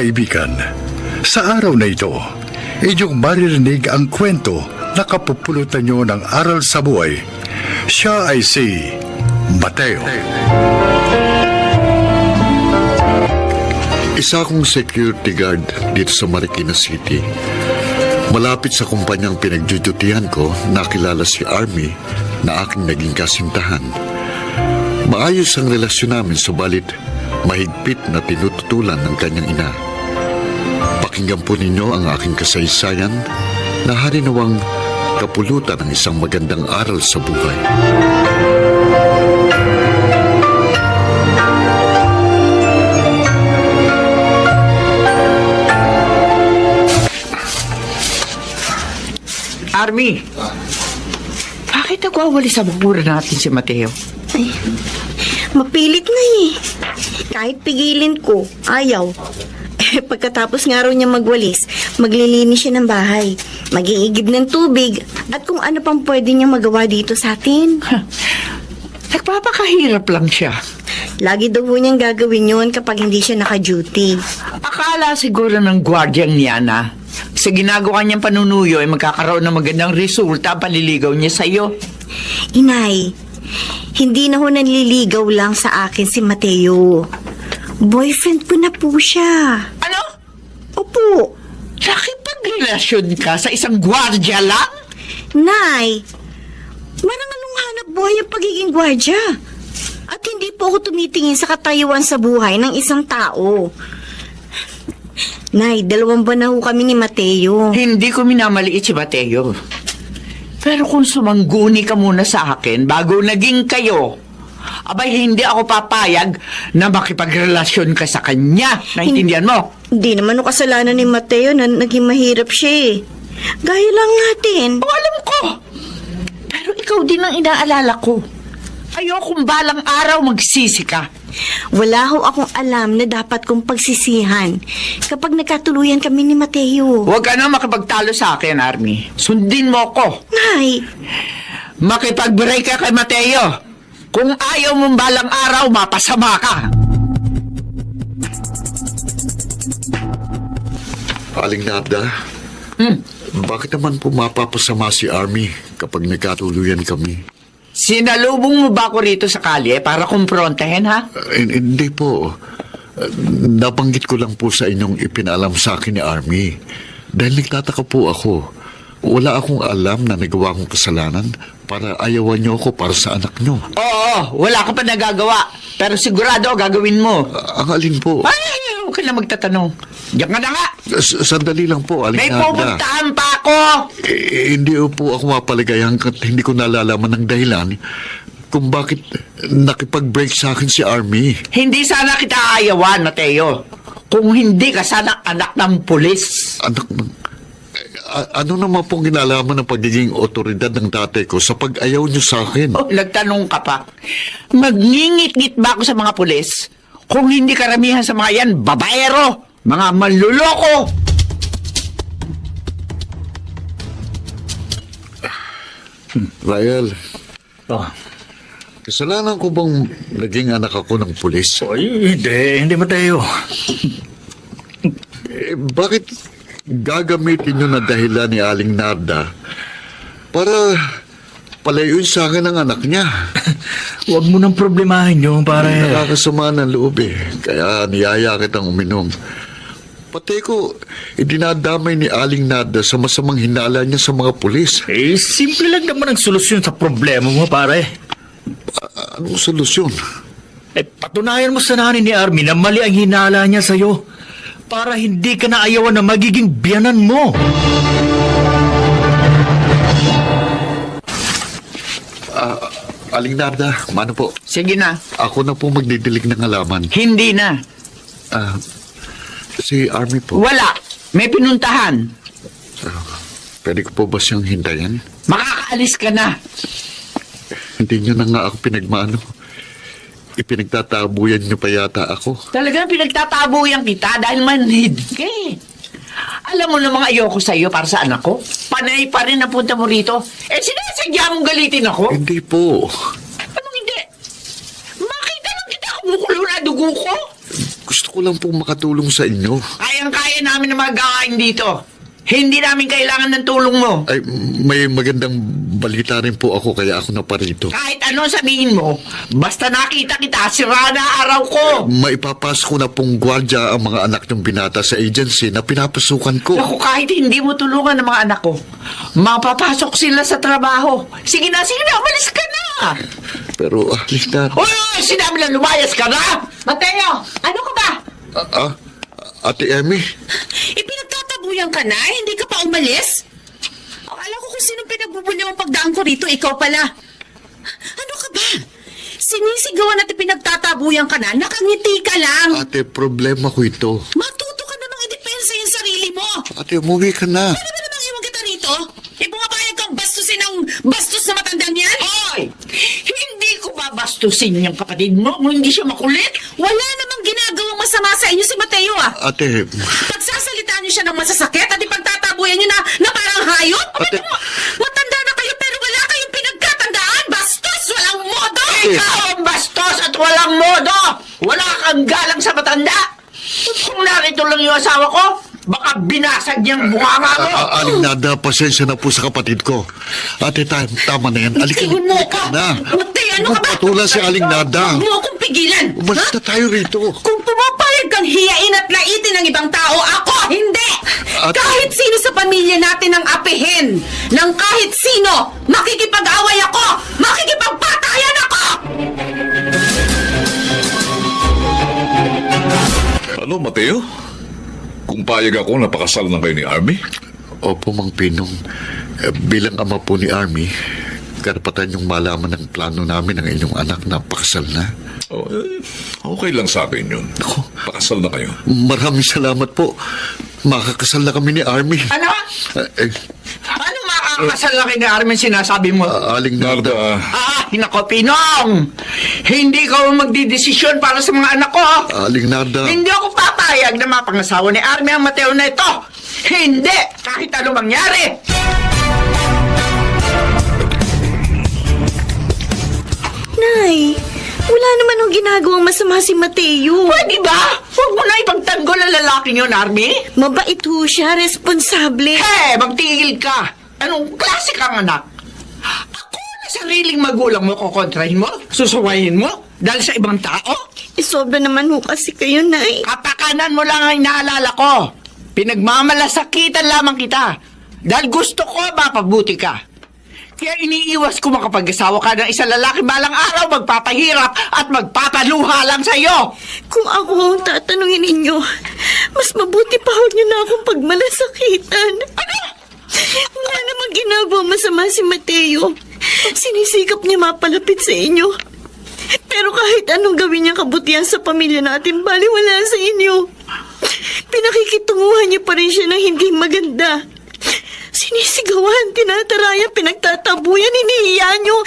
kaibigan, sa araw na ito, inyong maririnig ang kwento na kapupulutan nyo ng aral sa buhay. Siya ay si Mateo. Isa akong security guard dito sa Marikina City. Malapit sa kumpanyang pinagdudutihan ko, nakilala si Army na aking naging kasintahan. Maayos ang relasyon namin, subalit mahigpit na tinututulan ng kanyang ina. Pakinggan po ninyo ang aking kasaysayan na harinawang kapulutan ng isang magandang aral sa buhay. Army, bakit nagwawali sa bubura natin si Mateo? Ay, mapilit na eh. Kahit pigilin ko, ayaw. Pagkatapos nga raw niya magwalis, maglilinis siya ng bahay, mag-iigib ng tubig, at kung ano pang pwede niya magawa dito sa atin. Nagpapakahirap lang siya. Lagi daw po niyang gagawin yun kapag hindi siya naka-duty. Akala siguro ng gwardyang niya na sa ginagawa niyang panunuyo ay magkakaroon ng magandang resulta ang paliligaw niya sa iyo. Inay, hindi na ho nanliligaw lang sa akin si Mateo. Boyfriend ko na po siya. Ano? Opo. Nakipagrelasyon ka sa isang gwardya lang? Nay, marangalong hanap buhay ang pagiging gwardya. At hindi po ako tumitingin sa katayuan sa buhay ng isang tao. Nay, 2 buwan na ho kami ni Mateo. Hindi ko minamaliit si Mateo. Pero kung sumangguni ka muna sa akin bago naging kayo, abay hindi ako papayag na makipagrelasyon ka sa kanya. Naintindihan mo? Hindi naman o kasalanan ni Mateo na naging mahirap siya eh. Gaya lang natin. O, alam ko. Pero ikaw din ang inaalala ko. Ayokong balang araw magsisi ka. Wala ho akong alam na dapat kong pagsisihan kapag nagkatuluyan kami ni Mateo. Huwag ka na makipagtalo sa akin, Army. Sundin mo ko. Nay, Makipag-break ka kay Mateo. Kung ayaw mong balang araw, mapasama ka. Aling Narda, bakit naman po mapapasama si Army kapag nagkatuluyan kami? Sinalubong mo ba ako rito sa kalye para kumprontahin, ha? Hindi po. Nabanggit ko lang po sa inyong ipinalam sa akin ni Army. Dahil nagtataka po ako. Wala akong alam na nagawa kong kasalanan para ayawan niyo ako para sa anak niyo. Oo, wala ka pa nagagawa. Pero sigurado gagawin mo. Ang alin po? Ay, huwag ka na magtatanong. Diyan ka na nga. Sandali lang po, Aling May Narda. pupuntahan pa ako. Hindi po ako mapaligay hanggat hindi ko nalalaman ng dahilan kung bakit nakipag-break sa akin si Army. Hindi sana kita aayawan, Mateo. Kung hindi ka sana anak ng pulis. Anak ng... Ano naman pong ginalaman ng pagiging otoridad ng tatay ko sa pag-ayaw niyo sa akin? Oh, nagtanong ka pa. Magngingit-ngit ba ako sa mga pulis? Kung hindi karamihan sa mga yan, babaero, mga manluloko. Rael, Oh. kasalanan ko bang naging anak ako ng pulis? Ay, hindi Mateo. Bakit gagamitin niyo na dahilan ni Aling Narda para palayuin sa akin ang anak niya? Huwag mo nang problemahin yung pare. Nakakasama ng loob eh, kaya niyaya kitang uminom. Pati ko, idinadamay ni Aling Narda sa masamang hinala niya sa mga pulis. Eh, simple lang naman ang solusyon sa problema mo, pare. Anong solusyon? Eh, patunayan mo sa nanay ni Army na mali ang hinala niya sa'yo para hindi ka na ayawan na magiging biyanan mo. Aling Narda, mano po? Sige na. Ako na po magdidilig ng halaman. Hindi na. Si Army po. Wala. May pinuntahan. Pwede ko po ba siyang hintayin? Makakaalis ka na. Hindi niyo na nga ako pinagmano. Ipinagtatabuyan niyo pa yata ako. Talagang pinagtatabuyan kita dahil manhid ka eh. Alam mo namang ayoko sa'yo para sa anak ko. Panay pa rin ang punta mo rito. Eh, sinasadya mong galitin ako? Hindi po. Anong hindi? Makita lang kita kumukulo na dugo ko. Gusto ko lang po makatulong sa inyo. Ayaw kayang-kaya namin na magawain dito. Hindi namin kailangan ng tulong mo. Ay, may magandang balita rin po ako kaya ako naparito. Kahit ano sabihin mo, basta nakita kita, sira na araw ko. Maipapasok ko na pong gwardya ang mga anak ng binata sa agency na pinapasukan ko. Naku, kahit hindi mo tulungan ng mga anak ko, mapapasok sila sa trabaho. Sige na, umalis ka na. Pero, Linda... Uy, sinabi na lumayas ka na. Mateo, ano ka ba? Ate Emmy, Ipinagtatabuyan ka na? Hindi ka pa umalis? Akala ko kung sinong pinagbubulya mong pagdaan ko rito, ikaw pala. Ano ka ba? Sinisigawan at ipinagtatabuyan ka na, nakangiti ka lang. ate, problema ko ito. Matuto ka namang idepensa yung sarili mo. Ate, umuwi ka na. Ano ba namang iwan kita rito? Ipumapayag kang bastusin ang bastos na matandang yan? Hoy! Hindi ko babastusin yung kapatid mo kung hindi siya makulit. Wala namang ginagawang masama sa inyo si Mateo Ate, Pagsasalitaan niyo siya ng masasakit at ipagtatabuyan niyo na parang hayop? Ate- Matanda na kayo pero wala kayong pinagkatandaan. Bastos! Walang modo! Ikaw ang bastos at walang modo! Wala kang galang sa matanda! Kung narito lang yung asawa ko, baka binasag niyang bunganga mo! Aling Nada, pasensya na po sa kapatid ko. Ate, tama na yan. Alika Tingin mo ka ka! na. Matay, ano ka ba? Magpatulan si Aling Nada. Huwag mo akong pigilan! Umalis na tayo rito. Kung pumapayag kang hiyain at laitin ng ibang tao, ako hindi! At- Kahit sino sa pamilya natin ang apihin ng kahit sino, makikipag-away ako! Makikipagpatayan ako! Ano, Mateo? Kung payag ako, napakasal na kayo ni Army? Opo, Mang Pinong. Bilang ama po ni Army, karapatan yung malaman ng plano namin ng inyong anak na pakasal na. Oh, okay lang sa akin yun. Pakasal na kayo. Maraming salamat po. Makakasal na kami ni Army. Ano? Ano makakasal na kay Armin sinasabi mo? Aling Nada. Narda, Nako, Pinong! Hindi ka magdidesisyon para sa mga anak ko. Aling Nada. Hindi ako papayag na mapangasawa ni Army ang Mateo na ito. Hindi! Kahit ano mangyari! Nay, wala naman ang ginagawang masama si Mateo. Pwede ba? Huwag mo na ipagtanggol ang lalaking yun, Army. Mabait ho siya, responsable. Magtigil ka! Anong klase kang anak? Ako na sariling magulang mo kukontrahin mo? Susuwayin mo? Dahil sa ibang tao? Sobra naman ho kasi kayo, Nay. Kapakanan mo lang ang inaalala ko. Pinagmamalasakitan lamang kita. Dahil gusto ko mapabuti ka. Kaya iniiwas ko makapag-asawa ka ng isang lalaki balang araw magpapahirap at magpapaluha lang sa'yo. Kung ako ang tatanungin ninyo, mas mabuti pa ho niyo na akong pagmalasakitan. Ano? Wala namang ginagawa masama si Mateo. Sinisikap niya mapalapit sa inyo. Pero kahit anong gawin niya kabutihan sa pamilya natin, baliwala sa inyo. Pinakikitunguhan niyo pa rin siya ng hindi maganda. Sinisigawan, tinatarayan, pinagtatabuyan, hinihiya niyo.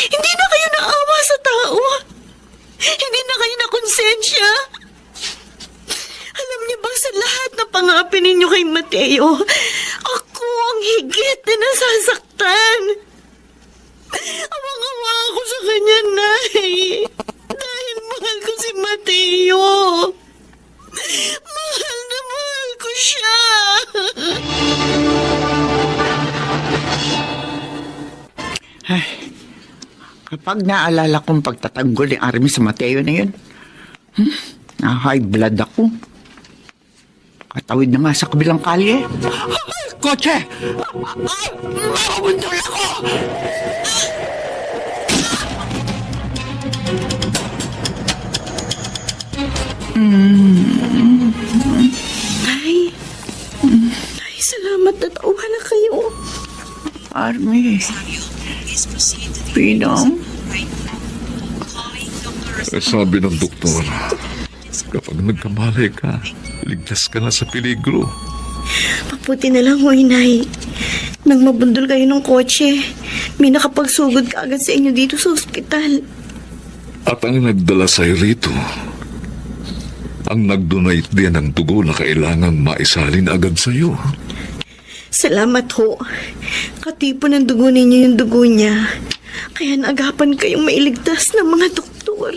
Hindi na kayo naawa sa tao. Hindi na kayo nakonsensya. Alam niyo bang sa lahat na pangapin ninyo kay Mateo, ako ang higit na nasasaktan. Awang-awa ako sa kanya, Nay. Dahil mahal ko si Mateo. Mahal na mahal ko siya. Kapag naalala kong pagtatanggol ni Army sa Mateo na yun, na-high blood ako. Katawid na nga sa kabilang kalye. Ay, kotse! Ay, mabundol ako! Ay, salamat na tauhan na kayo. Army. Pinong. sabi ng doktor, kapag nagkamalay ka, ligtas ka na sa peligro. Mabuti na lang, ho, Inay. Nang mabundol kayo ng kotse, may nakapagsugod ka agad sa inyo dito sa ospital. At ang nagdala sa'yo rito, ang nag-donate din ng dugo na kailangang maisalin agad sa'yo. Salamat ho. Katipo ng dugo ninyo yung dugo niya. Kaya naagapan kayong mailigtas ng mga doktor.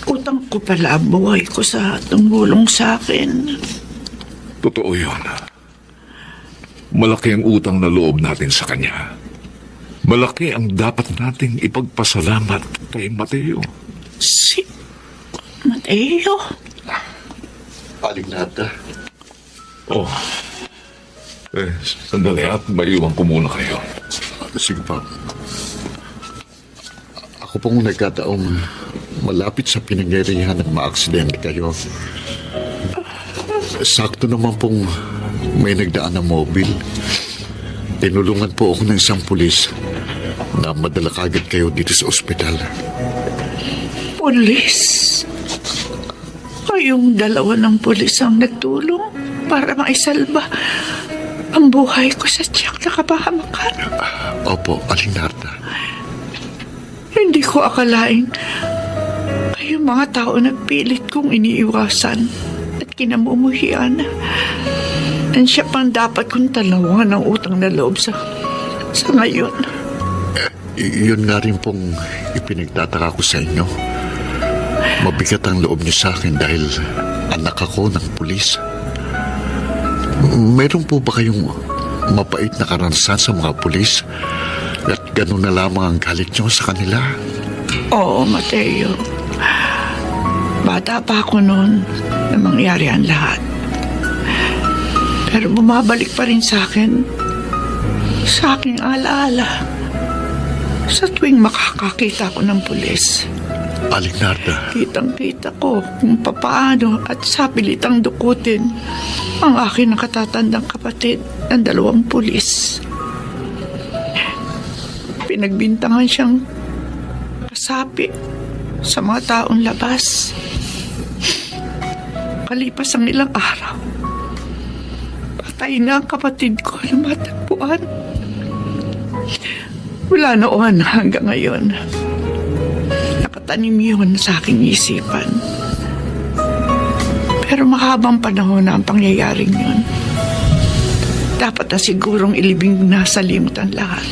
Utang ko pala ang buhay ko sa tumulong sa akin. Totoo yun. Malaki ang utang na loob natin sa kanya. Malaki ang dapat nating ipagpasalamat kay Mateo. Si Mateo? Alignata. Oh. Sandali at maiwan ko muna kayo. Sige pa. Ako pong nagkataong malapit sa pinangyarihan ng maaksidente kayo. Sakto naman pong may nagdaan na mobil. Tinulungan po ako ng isang pulis na madala kagad kayo dito sa ospital. Pulis? Kayong dalawa ng pulis ang nagtulong para maisalba ang buhay ko sa tiyak na kapahamakan. Opo, Alignata. Hindi ko akalain kayong mga tao nagpilit kong iniiwasan at kinamumuhian. Ang siya pang dapat kong talawan ng utang na loob sa ngayon. Yun nga rin pong ipinagtataka ko sa inyo. Mabigat ang loob niyo sa akin dahil anak ako ng pulis. Meron po ba kayong mapait na karanasan sa mga pulis? At gano'n na lamang ang galit niyo sa kanila? Oo, Mateo. Bata pa ako noon na mangyari ang lahat. Pero bumabalik pa rin sa aking alaala. Sa tuwing makakakita ko ng pulis, Alignata. kitang-kita ko kung papaano at sapilitang dukutin ang aking nakatatandang kapatid ng 2 pulis. Pinagbintangan siyang kasapi sa mga taong labas. Kalipas ang ilang araw, patay na ang kapatid ko na matagpuan. Wala noon hanggang ngayon. Nakatanim yun sa aking isipan. Pero mahabang panahon na ang pangyayaring yun. Dapat na sigurong ilibing na sa limot ang lahat.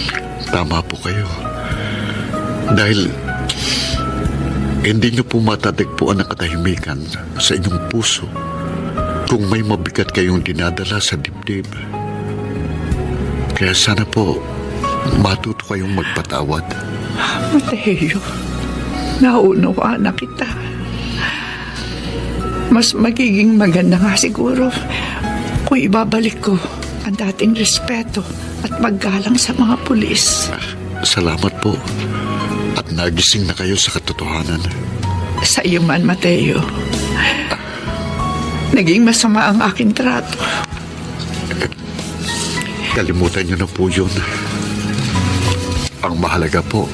Tama po kayo. Dahil hindi niyo po matatagpuan ang katahimikan sa inyong puso kung may mabigat kayong dinadala sa dibdib. Kaya sana po matuto kayong magpatawad. Mateo, naunawaan na kita. Mas magiging maganda nga siguro kung ibabalik ko ang dating respeto at paggalang sa mga pulis. Salamat po. At nagising na kayo sa katotohanan. Sa iyo man, Mateo. Naging masama ang aking trato. Kalimutan niyo na po yun. Ang mahalaga po,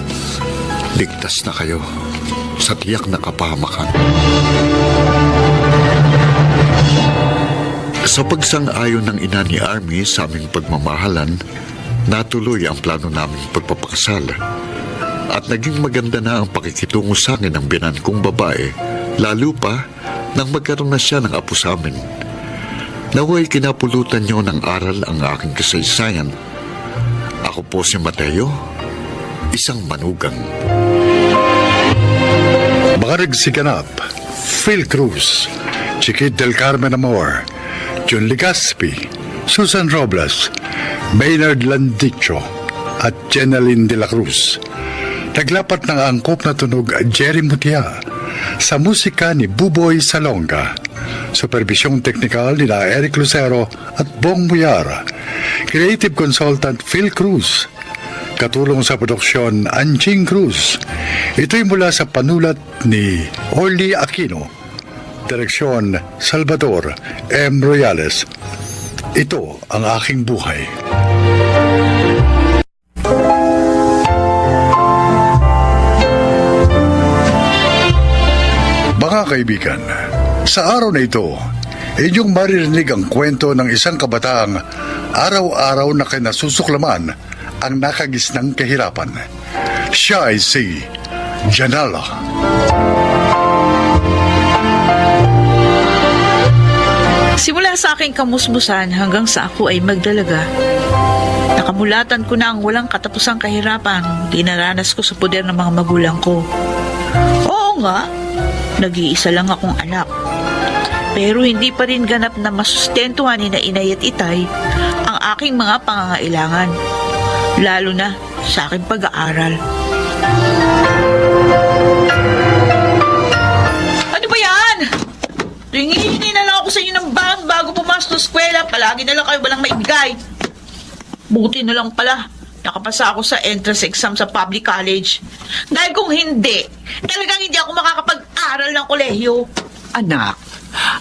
ligtas na kayo sa tiyak na kapahamakan. Sa pagsang-ayon ng ina ni Army sa aming pagmamahalan, natuloy ang plano naming pagpapakasal. At naging maganda na ang pakikitungo sa akin ng binan kong babae, lalo pa nang magkaroon na siya ng apo sa amin. Naway kinapulutan niyo ng aral ang aking kasaysayan. Ako po si Mateo, isang manugang. Mga nagsiganap, Phil Cruz, Chiquit del Carmen Amor, Jun Legaspi, Susan Robles, Maynard Landicho, at Jenaline de la Cruz. Naglapat ng angkop na tunog Jerry Mutia sa musika ni Buboy Salonga. Supervisyong teknikal ni Eric Lucero at Bong Muyara. Creative consultant Phil Cruz. Katulong sa produksyon Anjing Cruz. Ito'y mula sa panulat ni Orly Aquino. Direksyon Salvador M. Royales. Ito ang aking buhay. Mga kaibigan, sa araw na ito, inyong maririnig ang kwento ng isang kabataang araw-araw na kinasusuklaman ang nakagisnang kahirapan. Siya ay si Janala. Simula sa aking kamusmusan hanggang sa ako ay magdalaga, nakamulatan ko na ang walang katapusang kahirapan dinaranas ko sa poder ng mga magulang ko. Oo nga, nag-iisa lang akong anak. Pero hindi pa rin ganap na masustentuhan ni na inay at itay ang aking mga pangangailangan. Lalo na sa aking pag-aaral. Ano ba yan? Tingin na lang ako sa inyo ng baon bago pumasok sa eskwela. Palagi na lang kayo walang maibigay. Buti na lang pala. Nakapasa ako sa entrance exam sa public college. Dahil kung hindi, talagang hindi ako makakapag-aral ng kolehiyo. Anak,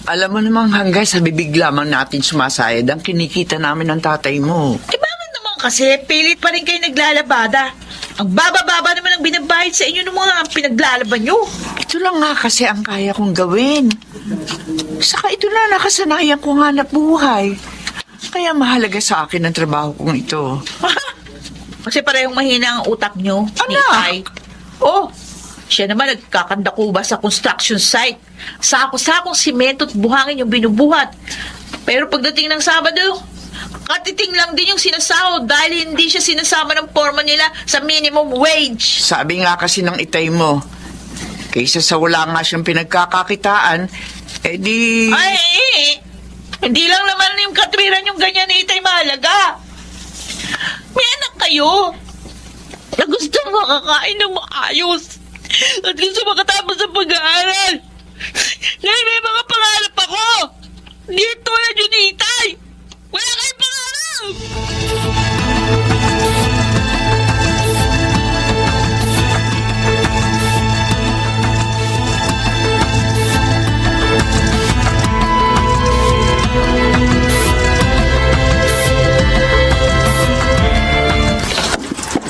alam mo namang hanggang sa bibig lamang natin sumasayad ang kinikita namin ng tatay mo. Eh bakit naman kasi pilit pa rin kayo naglalabada? Ang baba-baba naman ang binabayad sa inyo ng mga pinaglalaban nyo. Ito lang nga kasi ang kaya kong gawin. Saka ito na nakasanayan kong hanap buhay. Kaya mahalaga sa akin ang trabaho kong ito. Kasi parehong mahina ang utak nyo. ni Anak! Tay. Oh, siya naman nagkakandakuba sa construction site. Sako-sakong simento at buhangin yung binubuhat. Pero pagdating ng Sabado, katiting lang din yung sinasahod dahil hindi siya sinasama ng foreman nila sa minimum wage. Sabi nga kasi ng itay mo, kaysa sa wala nga siyang pinagkakakitaan, di... Ay, hindi lang naman yung katwiran yung ganyan ni Itay mahalaga. May anak kayo na gusto makakain ng maayos at gusto makatapos sa pag-aaral. Dahil may mga pangarap ako. Hindi tulad yun ni Itay. Wala kayong pangarap.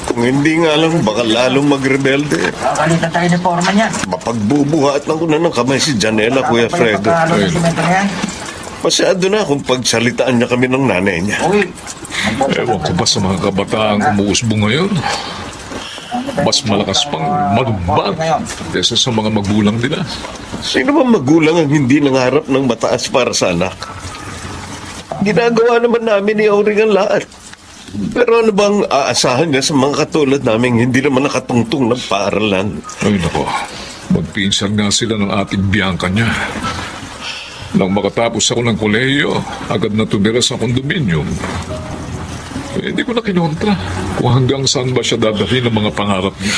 Kung hindi nga lang, baka lalong magrebelde. Kakalitan tayo ng forma niya. Mapagbubuhat lang ko na ng kamay si Janela, Kuya Fredo. Pagkakalo ng simento na yan. Masyado na kung pagsalitaan niya kami ng nanay niya. Uy, Ewan ko ba sa mga kabataang umuusbo ngayon? Mas malakas pang malumbag kaysa sa mga magulang nila. Sino ba magulang ang hindi nangarap ng mataas para sa anak? Ginagawa naman namin ni Auring ang lahat. Pero ano bang aasahan niya sa mga katulad namin hindi naman nakatungtong ng paaralan? Ay nako, magpinsan nga sila ng ating Bianca niya. Nang makatapos ako ng kolehiyo, agad na tumira sa kondominium. Eh, hindi ko na kinontra kung hanggang saan ba siya dadalhin ng mga pangarap niya.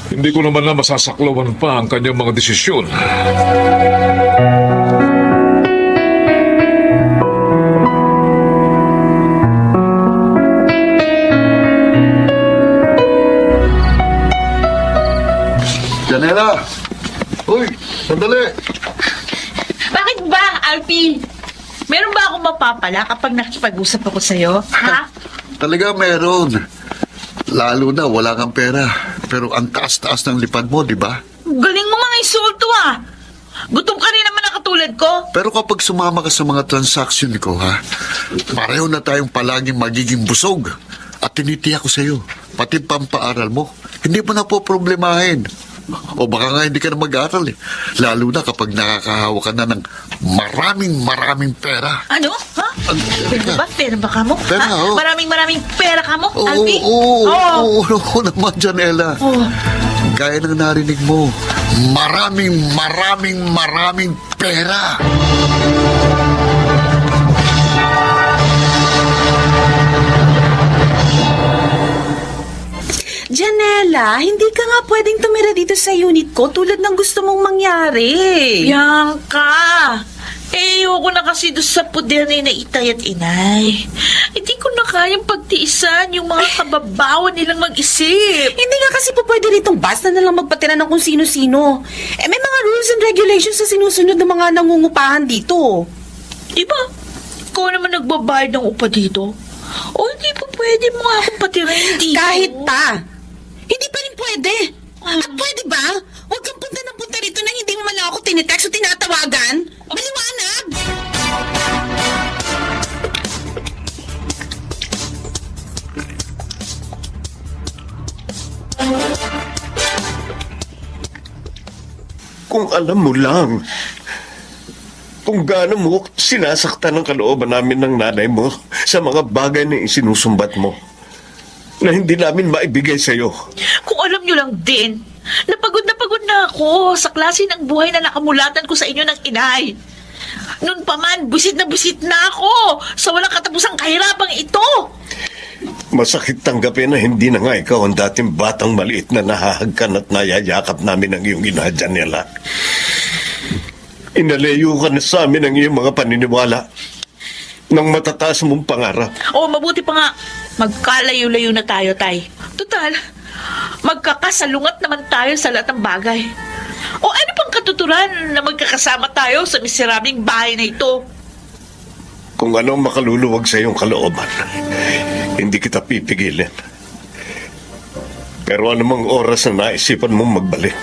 Hindi ko naman na masasaklawan pa ang kanyang mga desisyon. Janela! Uy, sandali! Bakit ba, Alfie? Meron ba akong mapapala kapag nakipag-usap ako sa'yo? Ha? Talaga meron. Lalo na wala kang pera. Pero ang taas-taas ng lipad mo, di ba? Galing mo mga insulto ah. Gutom ka rin naman na katulad ko. Pero kapag sumama ka sa mga transaksyon ko, ha, pareho na tayong palaging magiging busog. At tinitiyak ko sa'yo, pati pampaaral mo, hindi mo na po problemahin. O baka nga hindi ka na mag-aaral eh. Lalo na kapag nakakahawa ka na ng maraming pera. Ano? Ha? Pera ba? Pera ba ka mo? Pera, Ha? oh. Maraming pera ka mo, Oo, Alfie? oo naman, Janela. Oh. Gaya ng narinig mo, maraming pera. Janela, hindi ka nga pwedeng tumira dito sa unit ko tulad ng gusto mong mangyari. Bianca! Ayoko na kasi doon sa puder ni na Itay at Inay. Hindi ko na kayang pagtiisan yung mga kababawan nilang mag-isip. Hindi nga kasi po pwede ritong basta na lang magpatira ng kung sino-sino. Eh may mga rules and regulations na sinusunod ng mga nangungupahan dito. Diba? Ikaw naman nagbabayad ng upa dito. O hindi pa pwede mo nga akong patirahin dito. Kahit pa. Hindi pa rin pwede. At pwede ba? Huwag kang punta ng punta rito nang hindi mo man lang ako tinitext o tinatawagan. Maliwanag! Kung alam mo lang, kung gaano mo sinasaktan ang kalooban namin ng nanay mo sa mga bagay na isinusumbat mo na hindi namin maibigay sa'yo. Kung alam nyo lang din, na pagod na ako sa klase ng buhay na nakamulatan ko sa inyo ng inay. Noon pa man, busit na ako sa walang katapusang kahirapang ito. Masakit tanggapin na hindi na nga ikaw ang dating batang maliit na nahahagkan at nayayakap namin ang iyong ina, Janela. Inalayo ka na sa amin ang iyong mga paniniwala ng matataas mong pangarap. O mabuti pa nga, magkalayo-layo na tayo, Tay. Total, magkakasalungat naman tayo sa lahat ng bagay. O ano pang katuturan na magkakasama tayo sa miserabling bahay na ito? Kung ano ang makaluluwag sa iyong kalooban, hindi kita pipigilin. Pero anumang oras na naisipan mong magbalik,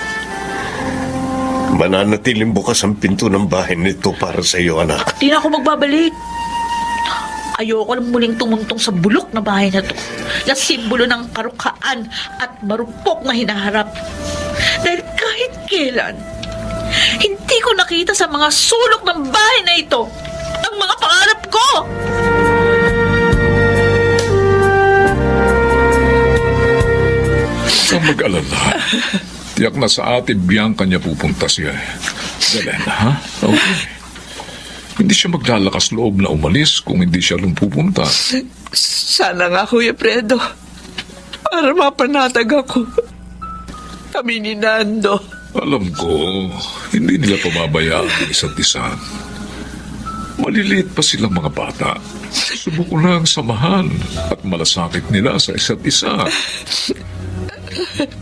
mananatiling bukas ang pinto ng bahay nito para sa iyo, anak. Di na ako magbabalik. Ayoko lang muling tumuntong sa bulok na bahay na to, na simbolo ng karukhaan at marupok na hinaharap. Dahil kahit kailan, hindi ko nakita sa mga sulok ng bahay na ito ang mga pangarap ko. Huwag kang mag-alala. Tiyak na sa ate Bianca niya pupunta siya. Galena, ha? Okay. Hindi siya maglalakas loob na umalis kung hindi siya pupunta. Sana nga, Kuya Fredo. Para mapanatag ako. Kami ni Nando. Alam ko, hindi nila pababayaan ang isa't isa. Maliliit pa silang mga bata. Subok lang samahan at malasakit nila sa isa't isa.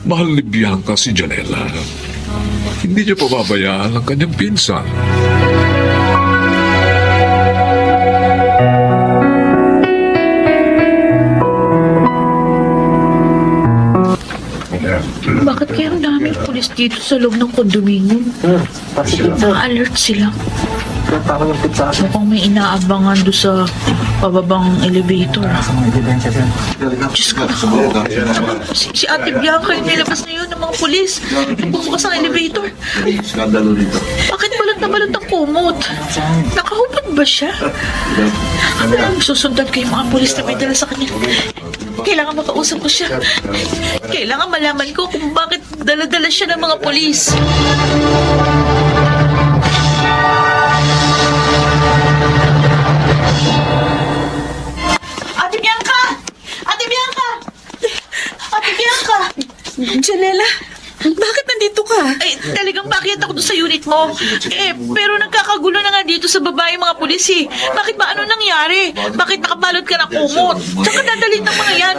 Mahal ni Bianca si Janela. Hindi niya pababayaan ang kanyang pinsan. Bakit kaya ang daming pulis dito sa loob ng kondominium? Na-alert sila. Mukhang may inaabangan doon sa pababang elevator. Diyos ko. Si Ate Bianca yung nilabas na yun ng mga pulis. Bubukas ang elevator. Bakit balat na balat ang kumot? Nakahubad ba siya? Susundan ko yung mga pulis na may dala sa kanya. Kailangan makausap ko siya. Kailangan malaman ko kung bakit dala-dala siya ng mga pulis. Ate Bianca! Ate Bianca! Ate Bianca! Janela, bakit nandito ka? Ay, talagang bakit ako doon sa unit mo? Pero nagkakagulo na nga dito sa babae mga pulis eh. Bakit ba? Ano nangyari? Bakit nakabalot ka ng kumot? Tsaka dadalhin ng mga yan.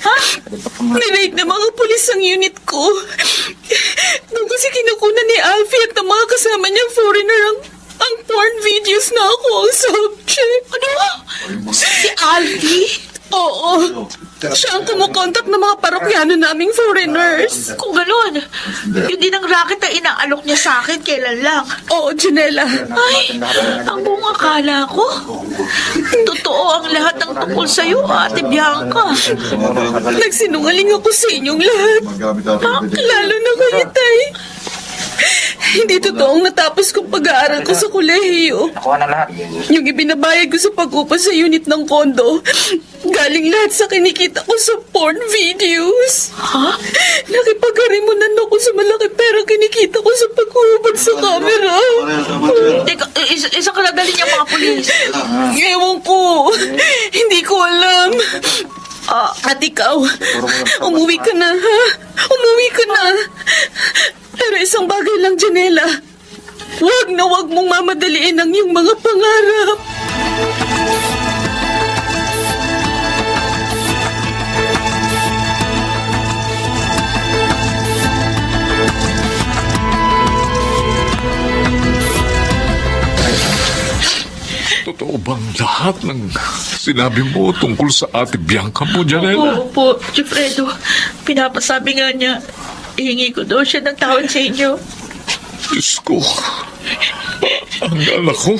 Ha? Niraid na mga pulis ang unit ko. Doon kasi kinukunan ni Alfie at ang mga kasama niyang foreigner ang porn videos na ako ang subject. Ano? Si Alfie? Oo. Siya ang kumukontak ng mga parokyano naming foreigners. Kung gano'n, yun din ang racket na inaalok niya sa akin kailan lang. Oo, Janela. Ay, ang buong akala ko. Totoo ang lahat ng tungkol sa'yo, Ate Bianca. Nagsinungaling ako sa inyong lahat. Lalo na kayo, Tay. Hindi totoong natapos kong pag-aaral ko sa kolehiyo. Nakuha na lahat. Yung ibinabayad ko sa pag-upa sa unit ng kondo, galing lahat sa kinikita ko sa porn videos. Ha? Nakipag-harimunan ako sa malaki pera kinikita ko sa pag-uubad sa camera. Teka, isang kaladali niyang mga pulis. Ewan ko. Hindi ko alam. At ikaw, umuwi ka na, ha? Umuwi ka na. Pero isang bagay lang, Janela. Huwag na huwag mong mamadaliin ang iyong mga pangarap. Totoo bang lahat ng sinabi mo tungkol sa ate Bianca mo, Janela? Opo, Gifredo. Pinapasabi nga niya, ihingi ko daw siya ng tawad sa inyo. Diyos ko, ang anak ko.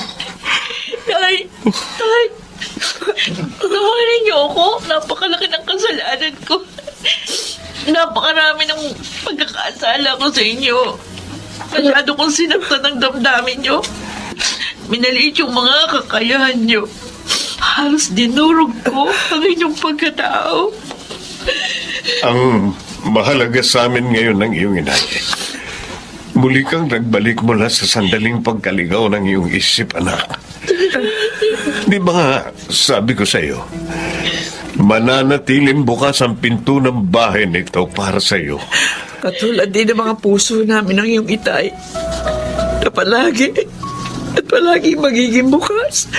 Tay, tawarin niyo ako. Napakalaki ng kasalanan ko. Napakarami ng pagkakasala ko sa inyo. Masyado kong sinaktan ng damdamin niyo. Minaliit yung mga kakayahan niyo. Halos dinurog ko ang inyong pagkatao. Ang mahalaga sa amin ngayon ng iyong inay. Muli kang nagbalik mula sa sandaling pagkaligaw ng iyong isip, anak. Di ba nga, sabi ko sa iyo, mananatiling bukas ang pinto ng bahay nito para sa iyo. Katulad din ng mga puso namin ng iyong itay. Na palagi at palagi magiging bukas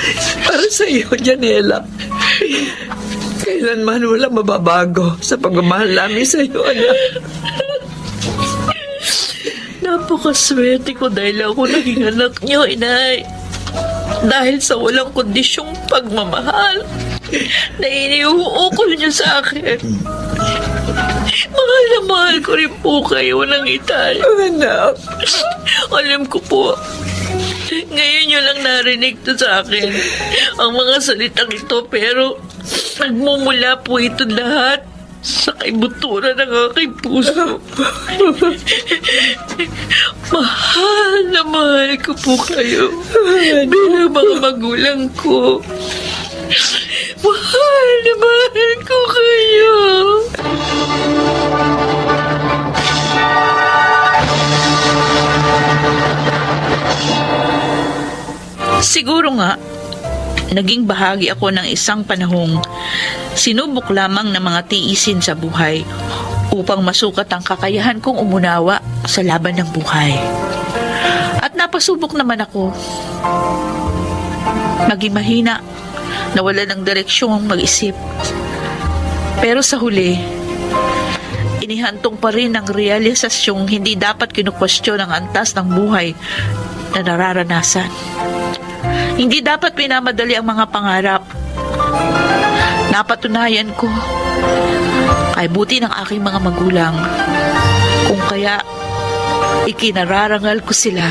para sa iyo, Janela. Kailanman wala mababago sa pagmamahal namin sa iyo, anak. Napakaswerte ko dahil ako naging anak niyo, inay. Dahil sa walang kondisyong pagmamahal na iniuukol niyo sa akin. Mahal na mahal ko rin po kayo ng itay. Anak. Alam ko po, ngayon nyo lang narinig to sa akin ang mga salitang ito, pero nagmumula po ito lahat sa kaibuturan ng aking puso. Mahal na mahal ko po kayo bilang mga magulang ko. Mahal na mahal ko kayo. Siguro nga, naging bahagi ako ng isang panahong sinubok lamang ng mga tiisin sa buhay upang masukat ang kakayahan kong umunawa sa laban ng buhay. At napasubok naman ako maging mahina, nawala ng direksyong mag-isip. Pero sa huli, inihantong pa rin ang realisasyong hindi dapat kinukwestiyon ang antas ng buhay na nararanasan. Hindi dapat pinamadali ang mga pangarap. Napatunayan ko ay buti ng aking mga magulang, kung kaya ikinararangal ko sila.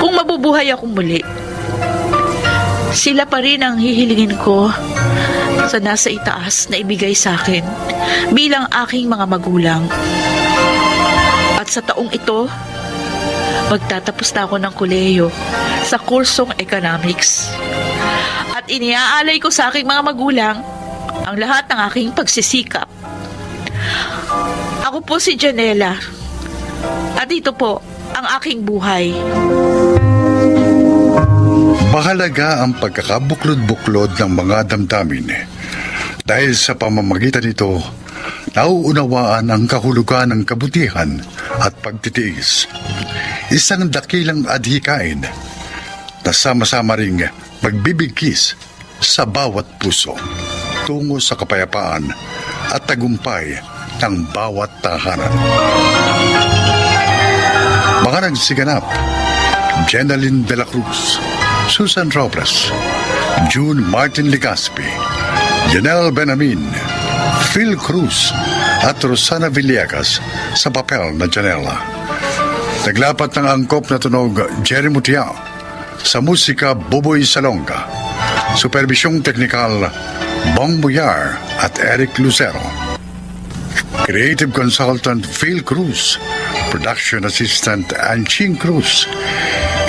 Kung mabubuhay akong muli, sila pa rin ang hihilingin ko sa nasa itaas na ibigay sa akin bilang aking mga magulang. At sa taong ito, magtatapos na ako ng kolehiyo sa kursong economics. At iniaalay ko sa aking mga magulang ang lahat ng aking pagsisikap. Ako po si Janela. At ito po ang aking buhay. Mahalaga ang pagkakabuklod-buklod ng mga damdamin. Dahil sa pamamagitan nito, nauunawaan ang kahulugan ng kabutihan at pagtitiis. Isang dakilang adhikain na sama-sama ring magbibigkis sa bawat puso tungo sa kapayapaan at tagumpay ng bawat tahanan. Mga nagsiganap: Jenaline de la Cruz, Susan Robles, June Martin Legaspi, Janelle Benamin, Phil Cruz at Rosana Villegas sa papel na Janela. Naglapat ng angkop na tunog Jerry Mutia, sa musika Boboy Salonga, supervisyong teknikal Bong Buyar at Eric Lucero. Creative Consultant Phil Cruz, Production Assistant Anching Cruz.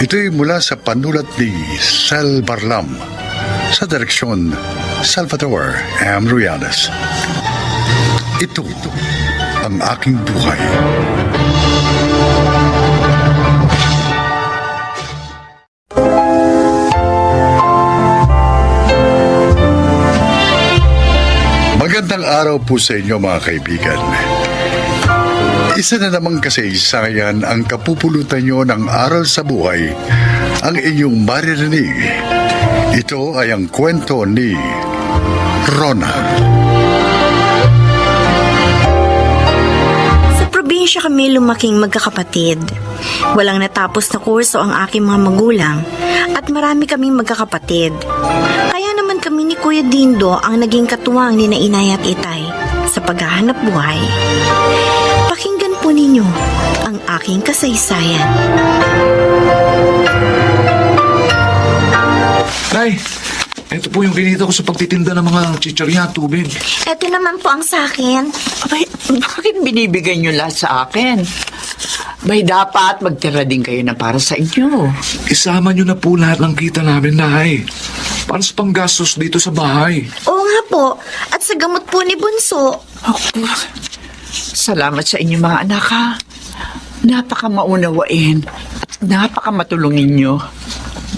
Ito'y mula sa panulat ni Sel Barlam, sa direksyon Salvador M. Ruiales. Ito ang aking buhay. Magandang araw po sa inyo, mga kaibigan. Isa na namang kasaysayan ang kapupulutan nyo ng aral sa buhay ang inyong maririnig. Ito ay ang kwento ni Rona. Sa probinsya kami lumaking magkakapatid. Walang natapos na kurso ang aking mga magulang at marami kaming magkakapatid. Kaya naman kami ni Kuya Dindo ang naging katuwang ni na Inay at Itay sa paghahanap buhay. Pakinggan po ninyo ang aking kasaysayan. Nay, ito po yung kinita ko sa pagtitinda ng mga chichirya at tubig. Ito naman po ang sa akin. Abay, bakit binibigay nyo lahat sa akin? Bay, dapat magtira din kayo na para sa inyo. Isama nyo na po lahat ng kita namin, Nay. Para sa panggastos dito sa bahay. Oo nga po. At sa gamot po ni Bunso. Ako, salamat sa inyo mga anak ha. Napakamaunawain at napakamatulungin nyo.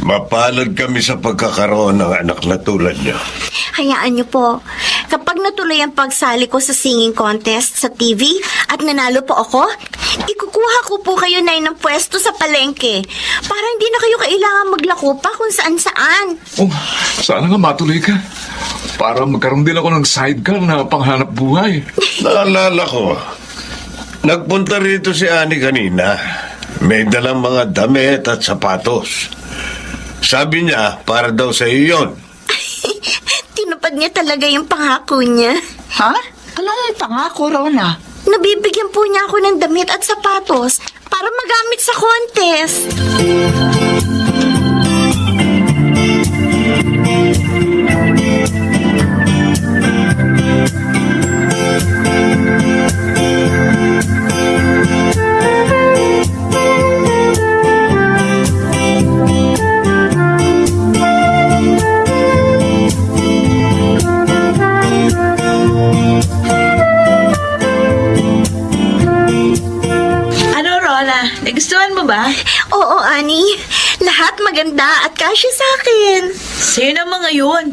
Mapalad kami sa pagkakaroon ng anak na tulad niyo. Hayaan niyo po. Kapag natuloy ang pagsali ko sa singing contest sa TV at nanalo po ako, ikukuha ko po kayo na ng pwesto sa palengke para hindi na kayo kailangan maglako pa kung saan-saan. Oh, sana nga matuloy ka. Para magkaroon din ako ng sidecar na panghanap buhay. Naalala ko, nagpunta rito si Ani kanina. May dalang mga damit at sapatos. Sabi niya, para daw sa iyo yun. Tinupad niya talaga yung pangako niya. Ha? Anong pangako, Rona? Nabibigyan po niya ako ng damit at sapatos para magamit sa contest. Ano, Rola? Nagustuhan mo ba? Oo, Ani. Lahat maganda at kasya sa akin. Sa'yo na mga yun.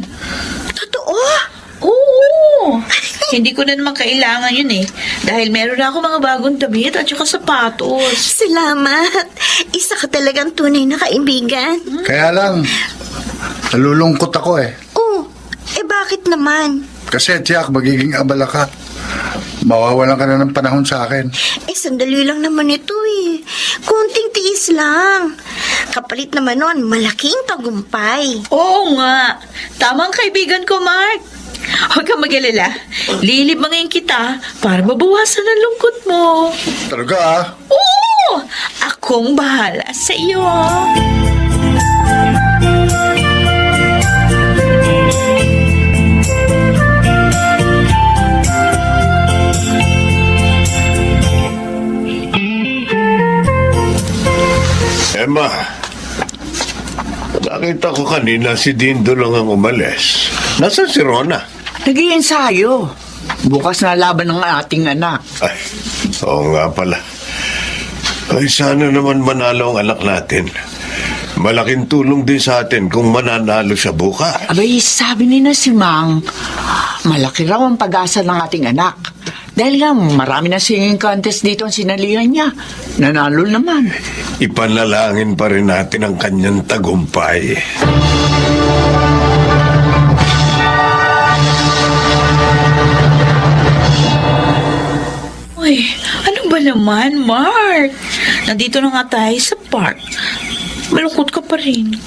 Totoo? Oo! Hindi ko na naman kailangan yun eh. Dahil meron na ako mga bagong damit at saka sapatos. Salamat. Isa ka talagang tunay na kaibigan. Kaya lang, nalulungkot ako eh. Oh, bakit naman? Kasi tiyak, magiging abala ka. Mawawalan ka na ng panahon sa akin. Sandali lang naman ito eh. Kunting tiis lang. Kapalit naman nun, malaking tagumpay. Oo nga. Tamang kaibigan ko, Mark. Huwag kang mag-alala. Lilibangin kita para mabawasan ang lungkot mo. Talaga ah. Oo! Akong bahala sa iyo. Emma, nakita ko kanina si Dindo lang ang umalis. Nasaan si Rona? Nag-iensayo. Bukas na laban ng ating anak. Ay, oo nga pala. Ay, sana naman manalo ang anak natin. Malaking tulong din sa atin kung mananalo siya bukas. Abay, sabi ni na si Mang, malaki raw ang pag-asa ng ating anak. Dahil nga, marami na singing contest dito ang sinalihan niya. Nanalo naman. Ipanalangin pa rin natin ang kanyang tagumpay. Uy, ano ba naman, Mark? Nandito na nga tayo sa park. Malungkot ka pa rin.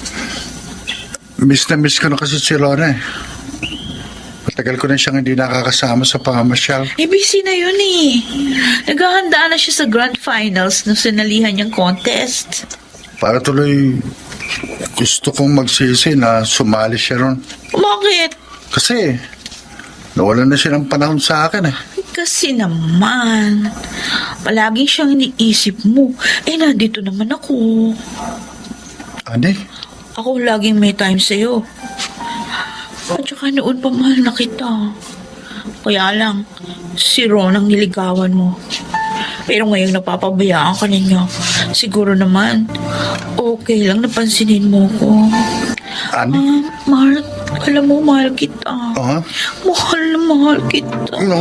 Miss na miss ko na kasi si Rona eh. Matagal ko na siyang hindi nakakasama sa pamamasyal. Eh, busy na yun eh. Naghahanda na siya sa grand finals ng sinalihan niyang contest. Para tuloy, gusto kong magsisi na sumali siya ron. Bakit? Kasi, nawalan na siya ng panahon sa akin eh. Kasi naman, palaging siyang iniisip mo. Eh, nandito naman ako. Ani? Ako laging may time sa'yo. At saka noon pa mahal na kita. Kaya lang, si Ron ang niligawan mo. Pero ngayong napapabayaan ka niya, siguro naman, okay lang napansinin mo ko. Ani? Mark, alam mo, mahal kita. Ah? Mahal na mahal kita. Ano?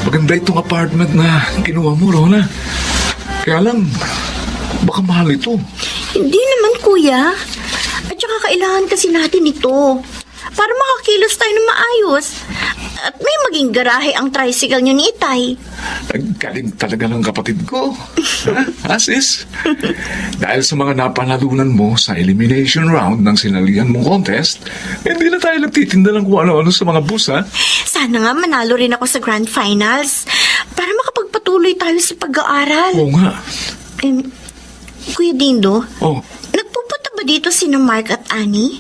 Maganda itong apartment na kinuha mo, Rona. Kaya lang, baka mahal ito. Hindi naman, kuya. At saka kailangan kasi natin ito. Para makakilos tayo ng maayos. At may maging garahe ang tricycle niyo ni Itay. Ang galing talaga ng kapatid ko. Ha, sis? Dahil sa mga napanalunan mo sa elimination round ng sinalihan mong contest, hindi na tayo nagtitinda ng kung ano-ano sa mga bus, ha? Sana nga manalo rin ako sa Grand Finals para makapagpatuloy tayo sa pag-aaral. Oo nga. Kuya Dindo, Oh, nagpupunta ba dito sina Mark at Annie?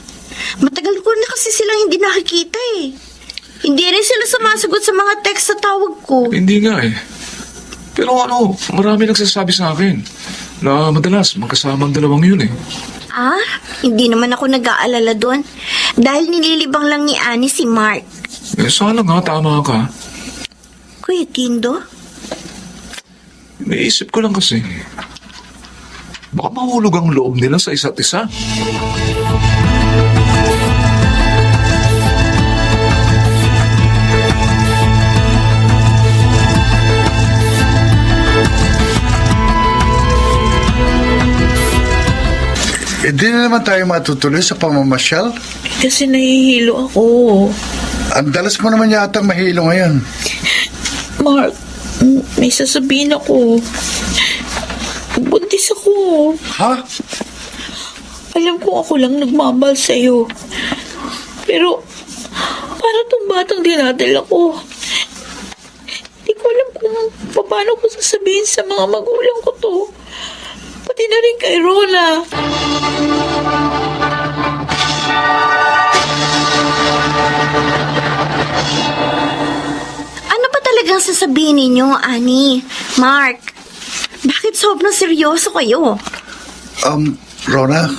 Matagal ko na kasi silang hindi nakikita eh. Hindi rin sila sumasagot sa mga text sa tawag ko. hindi nga eh. Pero ano, marami nagsasabi sa akin na madalas magkasama ang dalawang yun eh. Ah, hindi naman ako nag-aalala doon. Dahil nililibang lang ni Annie si Mark. Eh, sana nga tama ka. Kuya Dindo? Naisip ko lang kasi, baka mahulog ang loob nila sa isa't isa. Hindi na naman tayo matutuloy sa pamamasyal. Kasi nahihilo ako. Ang dalas mo naman yata mahilo ngayon. Mark, may sasabihin ako. Buntis ako. Ha? Alam ko ako lang nagmamahal sa'yo. Pero, para tong batang dinadala ko. Hindi ko alam kung paano ko sasabihin sa mga magulang ko to. Pati na rin kay Rona. Ano ba talagang sasabihin ninyo, Annie? Mark, bakit sobrang seryoso kayo? Rona,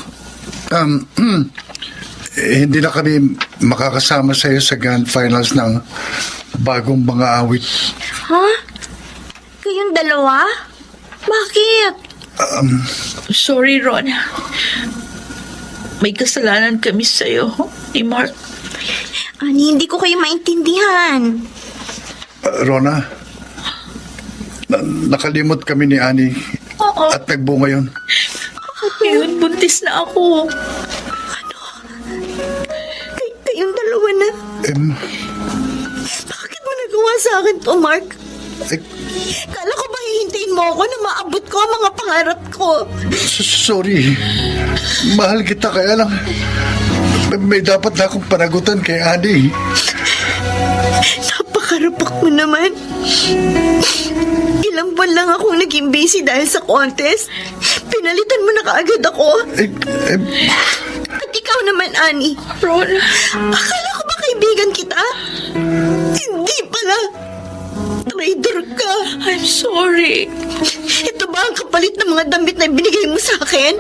hindi na kami makakasama sa iyo sa Grand Finals ng bagong mga awit. Ha? Kayong dalawa? Bakit? Sorry, Rona. May kasalanan kami sa'yo, ni Mark. Annie, hindi ko kayo maintindihan. Rona, nakalimot kami ni Annie Oo. at nagbunga yun. Ngayon, buntis na ako. Kayong dalawa na. Bakit mo nagawa sa akin to, Mark? Eh, Kala ko ba hihintayin mo ako na maabot ko ang mga pangarap ko? sorry. Mahal kita kaya lang. May dapat na akong panagutan kay Annie. Napakarapak mo naman. Ilang buwan lang akong naging busy dahil sa contest. Pinalitan mo na kaagad ako. At ikaw naman, Annie. Ron, Akala ko ba kaibigan kita? Hindi pala. Traitor ka. I'm sorry. Ito ba ang kapalit ng mga damit na binigay mo sa akin?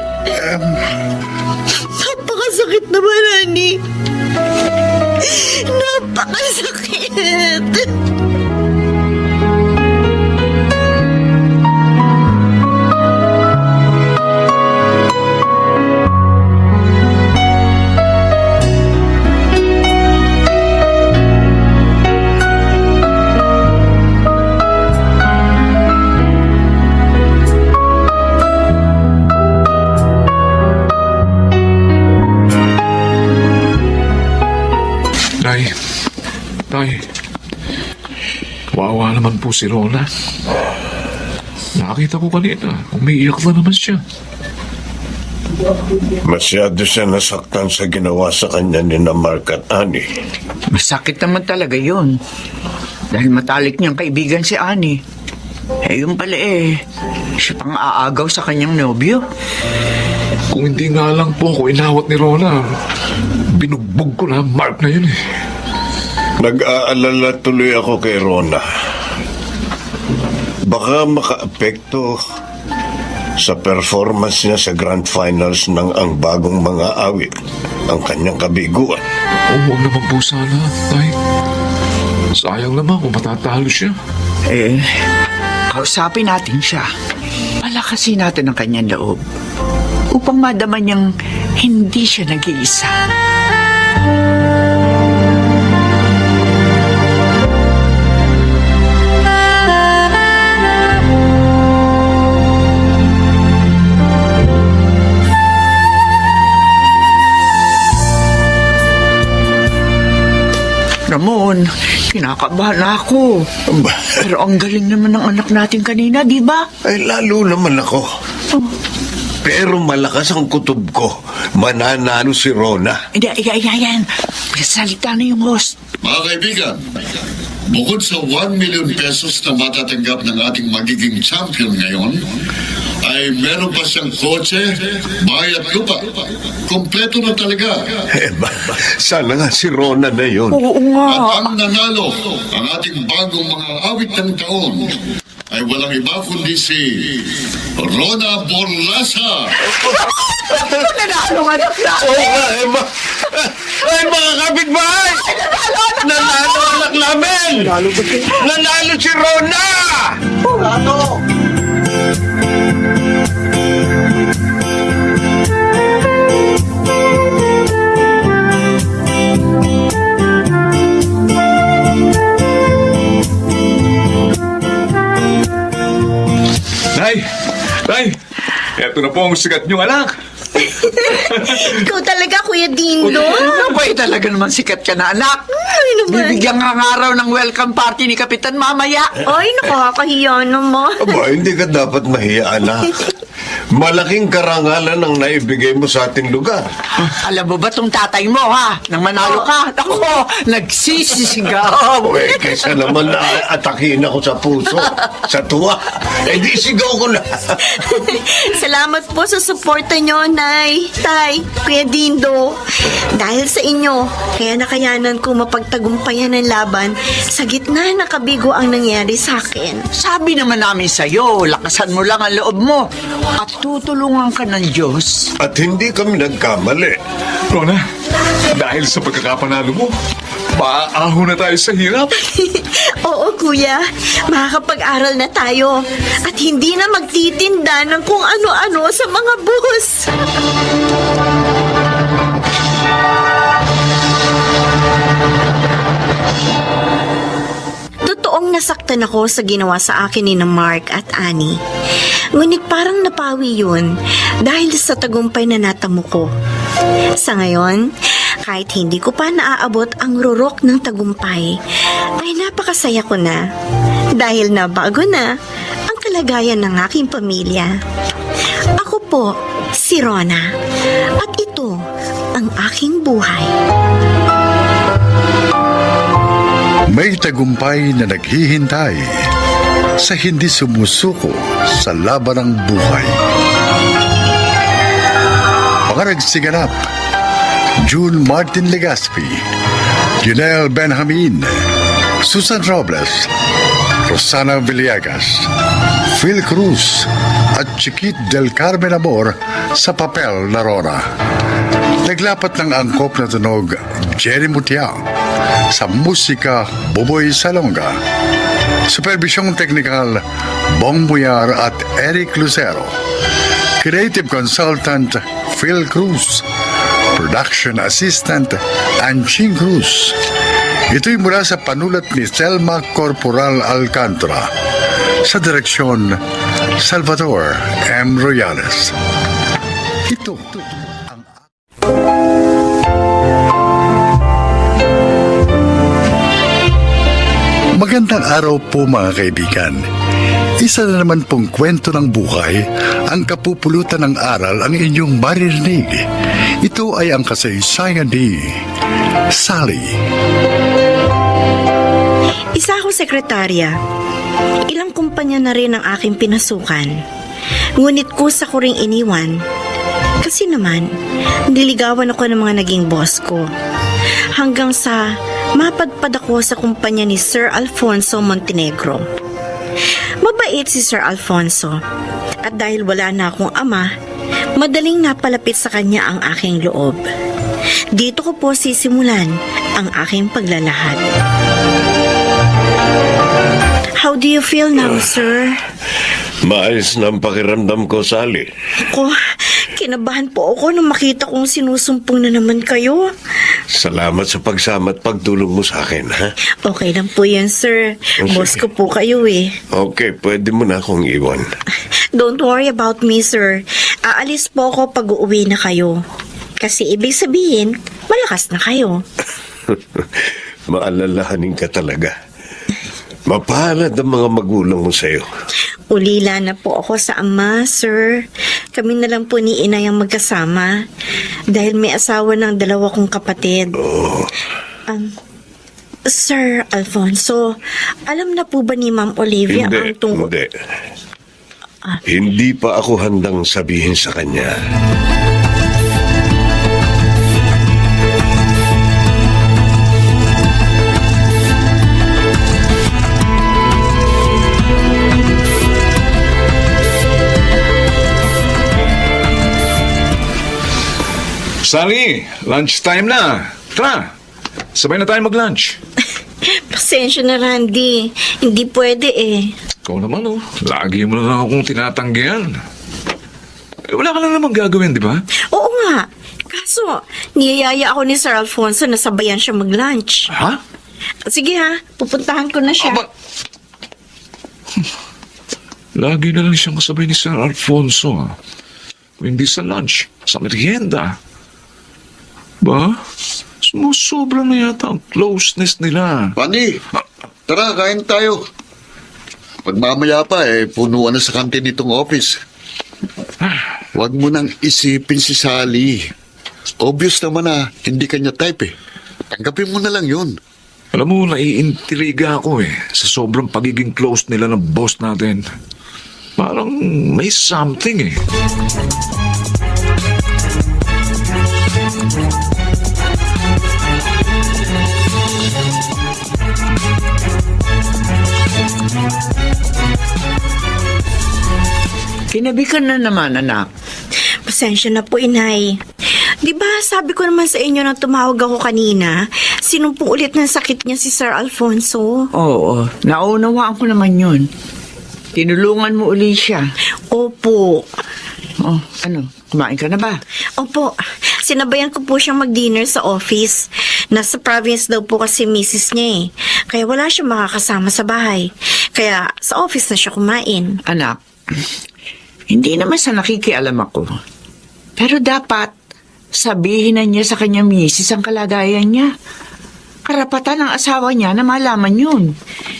Napakasakit naman, Annie. Napakasakit. Tay, kawawa naman po si Rona. Nakita ko kanina, umiiyak na naman siya. Masyado siya nasaktan sa ginawa sa kanya ni na Mark at Annie. Masakit naman talaga yun. Dahil matalik niyang kaibigan si Annie. Eh, yun pala siya pang aagaw sa kanyang nobyo. Kung hindi nga lang po ako inawat ni Rona, binugbog ko na Mark na yun eh. Nag-aalala tuloy ako kay Rona. Baka makaapekto sa performance niya sa Grand Finals ng ang bagong mga awit, ang kanyang kabiguan. Huwag naman po sana, Tay. Sayang naman kung matatalo siya. Kausapin natin siya. Palakasin natin ang kanyang loob. Upang madama niyang hindi siya nag-iisa. Ramon, noon. Kinakabahan ako. Ba, Pero ang galing naman ng anak natin kanina, di ba? ay lalo naman ako. Pero malakas ang kutob ko. Mananalo si Rona. Hindi, yan. Salita na yung host. Mga kaibigan, bukod sa 1 million pesos na matatanggap ng ating magiging champion ngayon, ay meron pa siyang kotse, bahay at lupa. Kompleto na talaga. Sana nga si Rona na yun. Oo nga. At ang nanalo, ang ating bagong mga awit ng taon, ay walang iba kundi si Rona Borlasa. Nanalo nga anak na! Oo nga, ay mga kapitbahay! Nanalo anak namin! Nanalo si Rona! Nay, eto na po ang sikat niyong anak. Ikaw talaga, Kuya Dindo. Abay, talaga naman sikat ka na, anak. Ay, naman. Bibigyan nga ng araw ng welcome party ni Kapitan mamaya. Ay, nakakahiya naman. Aba, hindi ka dapat mahiya, anak. Malaking karangalan ang naibigay mo sa ating lugar. Alam mo ba tong tatay mo, ha? Nang manalo ka, ako, nagsisisigaw. Eh, kaysa naman na atakin ako sa puso, sa tuwa. Eh, di sigaw ko na. Salamat po sa suporta nyo, Nay, Tay, Kuya Dindo. Dahil sa inyo, kaya nakayanan ko mapagtagumpayan ng laban sa gitna ng kabigo ang nangyari sa akin. Sabi naman namin sa'yo, lakasan mo lang ang loob mo at tutulungan ka ng Diyos. At hindi kami nagkamali. Rona, dahil sa pagkakapanalo mo, maaahon na tayo sa hirap. Oo, Kuya. Makakapag-aral na tayo. At hindi na magtitinda ng kung ano-ano sa mga bus. Totoong nasaktan ako sa ginawa sa akin ni na Mark at Annie. Ngunit parang napawi yun dahil sa tagumpay na natamo ko. Sa ngayon, kahit hindi ko pa naaabot ang rurok ng tagumpay, ay napakasaya ko na dahil nabago na ang kalagayan ng aking pamilya. Ako po, si Rona, at ito ang aking buhay. May tagumpay na naghihintay sa hindi sumusuko sa laban ng buhay. Mga nagsiganap, June Martin Legaspi, Junel Benjamin, Susan Robles, Rosana Villegas, Phil Cruz, at Chiquit del Carmen Amor sa papel na Rona. Naglapat ng angkop na tunog Jerry Mutiao, sa musika Buboy Salonga. Supervisyong teknikal Bong Buyar at Eric Lucero. Creative Consultant Phil Cruz. Production Assistant Anching Cruz. Ito'y mula sa panulat ni Selma Corporal Alcantara. Sa direksyon Salvador M. Royales. Ito ang Magandang araw po mga kaibigan. Isa na naman pong kwento ng buhay, ang kapupulutan ng aral ang inyong maririnig. Ito ay ang kasaysayan ni Sally. Isa ako sekretarya. Ilang kumpanya na rin ang aking pinasukan. Ngunit kusa ko ring iniwan. Kasi naman, niligawan ako ng mga naging boss ko. Hanggang sa mapadpad ako sa kumpanya ni Sir Alfonso Montenegro. Mabait si Sir Alfonso. At dahil wala na akong ama, madaling napalapit sa kanya ang aking loob. Dito ko po sisimulan ang aking paglalahad. How do you feel now, sir? Maayos na ang pakiramdam ko, Sally. Ako, kinabahan po ako nung makita kong sinusumpong na naman kayo. Salamat sa pagsama at pagtulong mo sa akin, ha? Okay lang po yan, sir. Boss ko po kayo eh. Okay, pwede mo na akong iwan. Don't worry about me, sir. Aalis po ako pag uuwi na kayo. Kasi ibig sabihin, malakas na kayo. Maalalahanin ka talaga. Mapalad ang mga magulang mo sa'yo. Ulila na po ako sa ama, sir. Kami na lang po ni inay ang magkasama. Dahil may asawa ng 2 kong kapatid. Sir Alfonso, alam na po ba ni Ma'am Olivia ang tungkol... Hindi. Hindi pa ako handang sabihin sa kanya. Sally, lunchtime na. Tara, sabay na tayo mag-lunch. Pasensya na, Randy. Hindi pwede eh. Ikaw naman, oh. Lagi mo na lang akong tinatanggihan. Wala ka lang naman gagawin, di ba? Oo nga. Kaso, niyayaya ako ni Sir Alfonso na sabayan siya mag-lunch. Ha? Sige ha, pupuntahan ko na siya. Aba. Lagi na lang siyang kasabay ni Sir Alfonso. Kung hindi sa lunch, sa merienda. Ba? Sumusobra na yata ang closeness nila. Pandi, tara, kain tayo. Pagmamaya pa, punuan na sa kantin itong office. Huwag mo nang isipin si Sally. Obvious naman na hindi kanya type eh. Tanggapin mo na lang yun. Alam mo, naiintriga ako sa sobrang pagiging close nila ng boss natin. Parang may something eh. Kinabi ka na naman, anak. Pasensya na po, inay. Di ba sabi ko naman sa inyo nang tumawag ako kanina, sinumpong ulit ng sakit niya si Sir Alfonso? Oo, naunawaan ko naman yun. Tinulungan mo uli siya. Opo. Oh, ano, kumain ka na ba? Opo. Sinabayan ko po siyang mag-dinner sa office. Nasa province daw po kasi misis niya eh. Kaya wala siyang makakasama sa bahay. Kaya sa office na siya kumain. Anak, hindi naman sa nakikialam ako. Pero dapat sabihin na niya sa kanyang misis ang kalagayan niya. Karapatan ng asawa niya na malaman yun.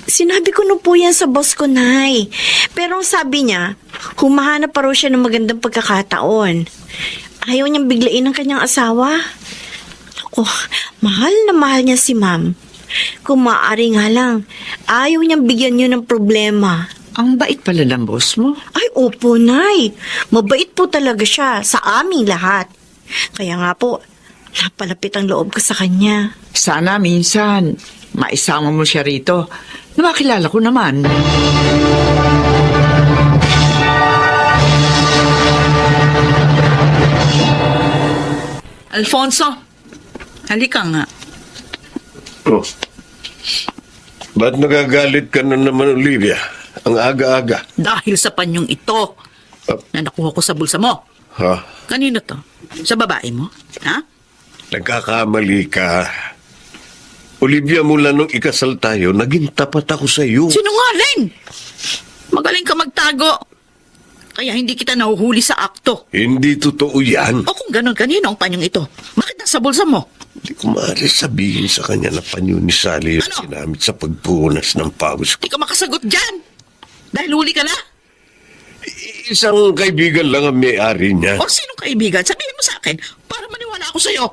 Sinabi ko na po yan sa boss ko, Nay. Pero ang sabi niya, humahanap pa raw siya ng magandang pagkakataon. Ayaw niyang biglain ang kanyang asawa. Ako, mahal na mahal niya si Ma'am. Kung maaari nga lang, ayaw niyang bigyan niyo ng problema. Ang bait pala ng boss mo. Ay, opo, Nay. Mabait po talaga siya sa aming lahat. Kaya nga po, napalapit ang loob ko sa kanya. Sana minsan, maisama mo siya rito. Na makilala ko naman. Alfonso, halika nga. Oh. Ba't nagagalit ka na naman, Olivia? Ang aga-aga. Dahil sa panyong ito na nakuha ko sa bulsa mo. Ha? Kanino to? Sa babae mo? Ha? Nagkakamali ka. Olivia, mula nung ikasal tayo, naging tapat ako sa iyo. Sinungaling! Magaling ka magtago. Kaya hindi kita nahuhuli sa akto. Hindi totoo yan. O kung ganon, kanino ang panyong ito? Bakit nasa bulsa mo? Hindi ko maaari sabihin sa kanya na panyo ni Sally yung Ano? sinamit sa pagpunas ng pawis ko. Hindi ka makasagot dyan. Dahil huli ka na. Isang kaibigan lang ang may-ari niya. O sinong kaibigan? Sabihin mo sa akin para maniwala ako sa'yo.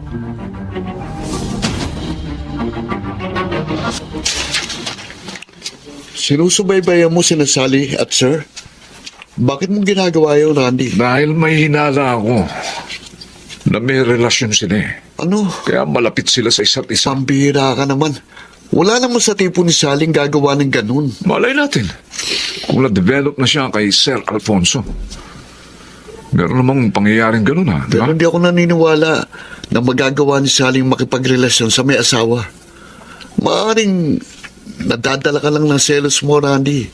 Sinusubaybayan mo sina Sally at Sir? Bakit mong ginagawa yun, Randy? Dahil may hinala ako na may relasyon sila eh. Ano? Kaya malapit sila sa isa't isa. Pambihira ka naman. Wala naman sa tipo ni Sally ang gagawa ng ganun. Malay natin kung na-develop na siya kay Sir Alfonso. Meron namang pangyayaring ganun ha, di Pero ba? hindi ako naniniwala na magagawa ni Sally ang makipagrelasyon sa may asawa. Maaring nadadala ka lang ng selos mo, Randy.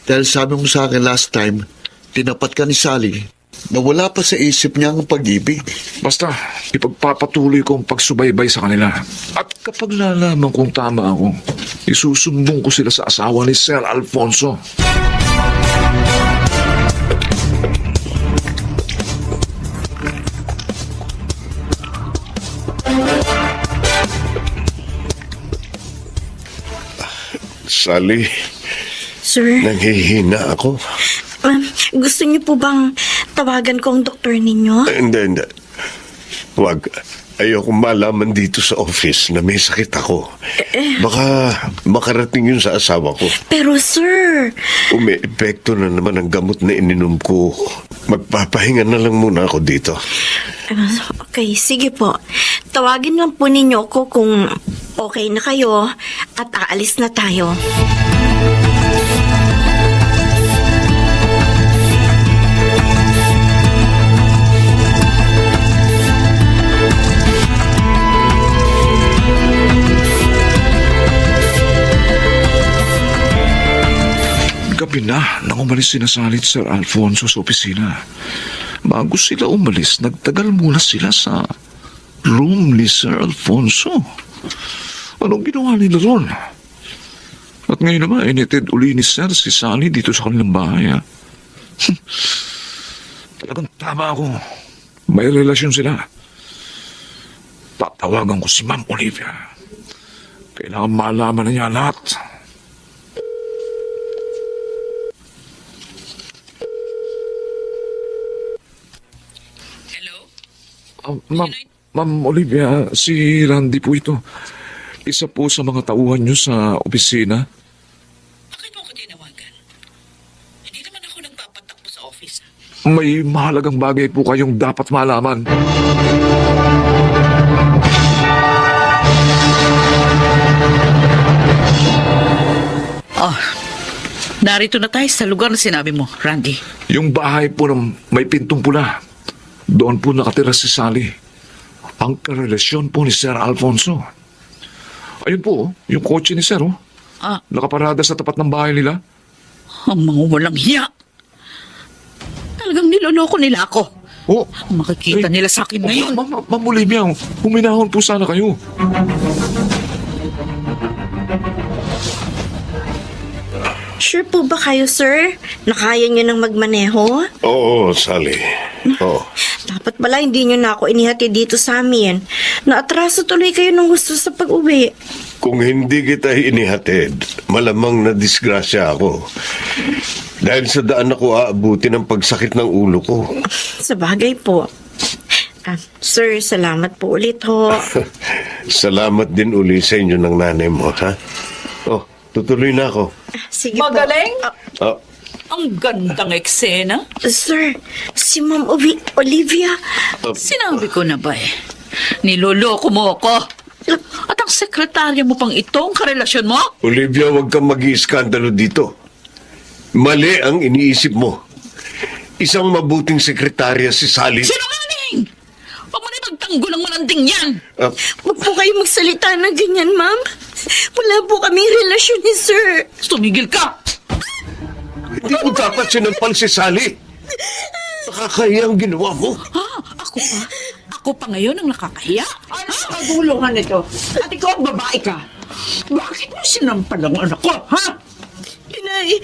Dahil sabi mo sa akin last time, tinapat ka ni Sally na wala pa sa isip niya ang pag-ibig. Basta, ipagpapatuloy ko ang pagsubaybay sa kanila. At kapag nalaman kong tama ako, isusumbong ko sila sa asawa ni Sir Alfonso. Sally, Sir, nanghihina ako. gusto niyo po bang tawagan ko ang doktor ninyo? Hindi. Huwag. Ayoko malaman dito sa office na may sakit ako. Baka makarating yun sa asawa ko. Pero sir, Umi-epekto na naman ang gamot na ininom ko. Magpapahinga na lang muna ako dito. okay, sige po. Tawagin lang po ninyo ako kung okay na kayo at aalis na tayo. Gabi na nang umalis sina Sally at Sir Alfonso sa opisina. Bago sila umalis, nagtagal muna sila sa room ni Sir Alfonso. Anong ginawa nila ron? At ngayon naman, initid uli ni Sir si Sally dito sa kanilang bahay. Talagang tama ako. May relasyon sila. Tatawagan ko si Ma'am Olivia. Kailangan malaman na niya lahat. Ma'am Olivia, si Randy po ito. Isa po sa mga tauhan niyo sa opisina. Bakit mo ko tinawagan? Hindi naman ako nagpapatakbo sa office. May mahalagang bagay po kayong dapat malaman. Narito na tayo sa lugar na sinabi mo, Randy. Yung bahay po na may pintong pula. Doon po nakatira si Sally. Ang karelasyon po ni Sir Alfonso. Ayun po, yung kotse ni Sir, oh. Nakaparada sa tapat ng bahay nila. Ang mga walang hiya. Talagang niloloko nila ako. Oh, Makikita nila sa akin ngayon. Ma'am Olivia, huminahon po sana kayo. Sure po ba kayo, sir? Nakaya niyo nang magmaneho? Oo, Sally. Oo. Dapat pala hindi niyo na ako inihati dito sa amin. Naatraso tuloy kayo ng gusto sa pag-uwi. Kung hindi kita inihatid, malamang na disgrasya ako. Dahil sa daan ako aabuti ng pagsakit ng ulo ko. Sa bagay po. Sir, salamat po ulit ho. Salamat din uli sa inyo ng nanay mo, ha? Oh, tutuloy na ako. Sige Magaling? po. Oh, Ang gandang eksena. Sir, si Ma'am Olivia. Sinabi ko na ba niloloko mo ako. At ang sekretarya mo pang itong karelasyon mo? Olivia, huwag kang mag-iiskandalo dito. Mali ang iniisip mo. Isang mabuting sekretarya si Sally. Sinungaling! Huwag mo na magtanggol ang malanding yan! Huwag po kayo magsalita ng ganyan, ma'am. Wala po kaming relasyon ni sir. Tumigil ka! Hindi mo dapat sinampal si Sally. Nakakaya ang ginawa mo. Ako pa? Ako pa ngayon ang nakakahiya? Ano sa kagulungan nito? At ikaw ang babae ka. Bakit mo sinampal ang anak ko, ha? Inay,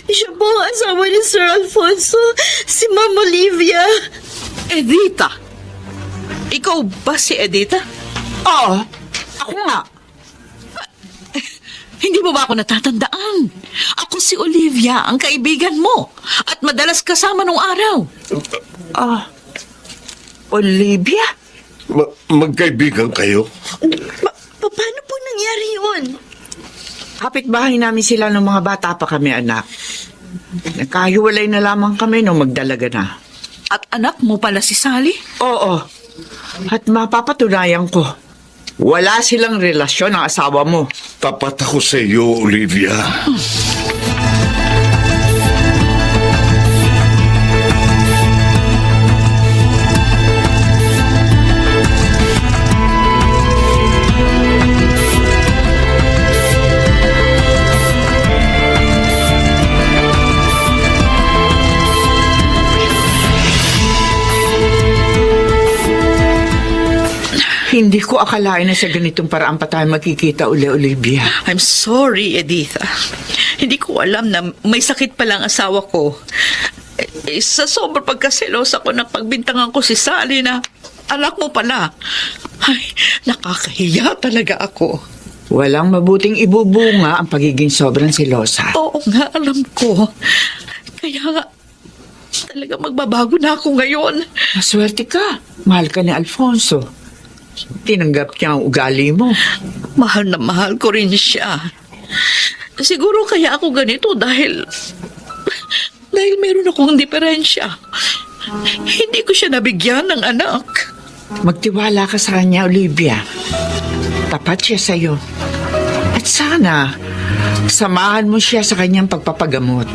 siya po ang asawa ni Sir Alfonso, si Ma'am Olivia. Edita? Ikaw ba si Edita? Oo, ako nga. Hindi mo ba ako natatandaan? Ako si Olivia, ang kaibigan mo. At madalas kasama nung araw. Olivia? Magkaibigan kayo? Paano po nangyari yun? Kapitbahay namin sila nung mga bata pa kami, anak. Nagkahiwalay na lamang kami nung magdalaga na. At anak mo pala si Sally? Oo. At mapapatunayan ko, wala silang relasyon ng asawa mo. Tapat ako sa iyo, Olivia. Hindi ko akalain na sa ganitong paraan pa tayo magkikita uli, Olivia. I'm sorry, Editha. Hindi ko alam na may sakit pala ang asawa ko. Sa sobrang pagkaselos ako na pagbintangan ko si Sally na anak mo pala. Ay, nakakahiya talaga ako. Walang mabuting ibubunga ang pagiging sobrang selosa. Oo nga, alam ko. Kaya nga, talaga magbabago na ako ngayon. Maswerte ka. Mahal ka ni Alfonso. Tinanggap niya ang ugali mo. Mahal na mahal ko rin siya. Siguro kaya ako ganito dahil meron akong diferensya. Hindi ko siya nabigyan ng anak. Magtiwala ka sa kanya, Olivia. Tapat siya sa'yo. At sana, samahan mo siya sa kanyang pagpapagamot.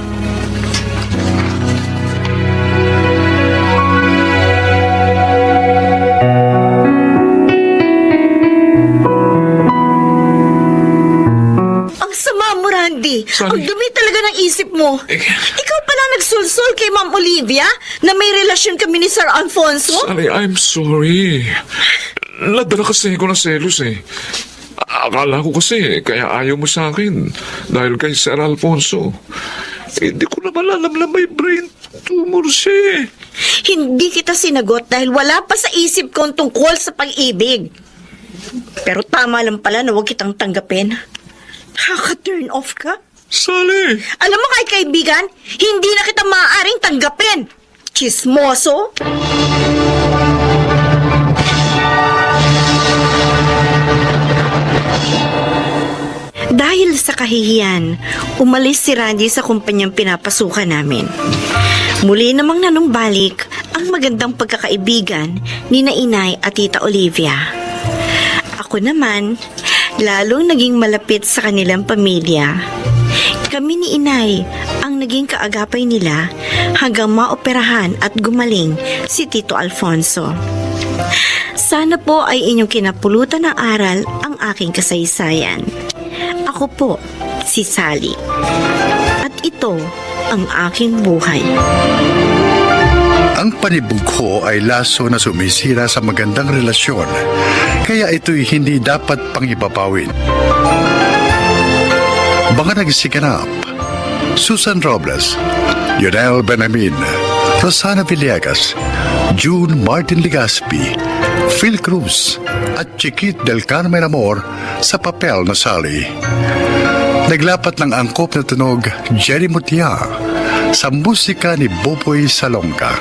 Ang sama mo, Randy. Sorry. Ang dumi talaga ng isip mo. Ikaw pala nagsulsul kay Ma'am Olivia na may relasyon kami ni Sir Alfonso? Sally, I'm sorry. Nadala kasi ko na selos eh. Akala ko kasi kaya ayaw mo sa akin dahil kay Sir Alfonso. Hindi ko naman alam na may brain tumor siya eh. Hindi kita sinagot dahil wala pa sa isip ko ang tungkol sa pag-ibig. Pero tama lang pala na huwag kitang tanggapin. Nakaka-turn off ka. Sally! Alam mo kay kaibigan, hindi na kita maaaring tanggapin. Chismoso. Dahil sa kahihiyan, umalis si Randy sa kumpanyang pinapasukan namin. Muli namang nanumbalik ang magandang pagkakaibigan ni na Inay at Tita Olivia. Ako naman, lalong naging malapit sa kanilang pamilya. Kami ni Inay ang naging kaagapay nila hanggang maoperahan at gumaling si Tito Alfonso. Sana po ay inyong kinapulutan ng aral ang aking kasaysayan. Ako po, si Sally. At ito ang aking buhay. Ang panibug ko ay laso na sumisira sa magandang relasyon, kaya ito'y hindi dapat pang ipapawin. Mga nagsiganap: Susan Robles, Yonel Benamin, Rosana Villegas, June Martin Legaspi, Phil Cruz, at Chiquit del Carmen Amor sa papel na Sally. Naglapat ng angkop na tunog Jerry Mutia sa musika ni Boboy Salonga.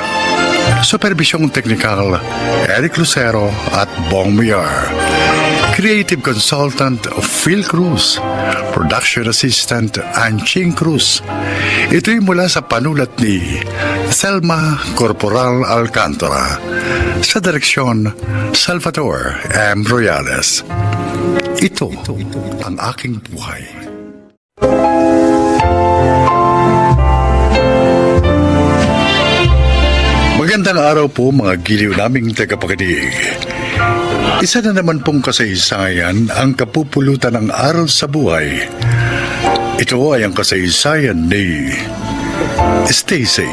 Supervisyong teknikal Eric Lucero at Bong Miar. Creative Consultant Phil Cruz. Production Assistant Anching Cruz. Ito'y mula sa panulat ni Selma Corporal Alcantara. Sa direksyon Salvador M. Royales. Ito ang aking buhay. Magandang araw po mga giliw naming tagapakinig. Isa na naman pong kasaysayan ang kapupulutan ng aral sa buhay. Ito ay ang kasaysayan ni Stacy.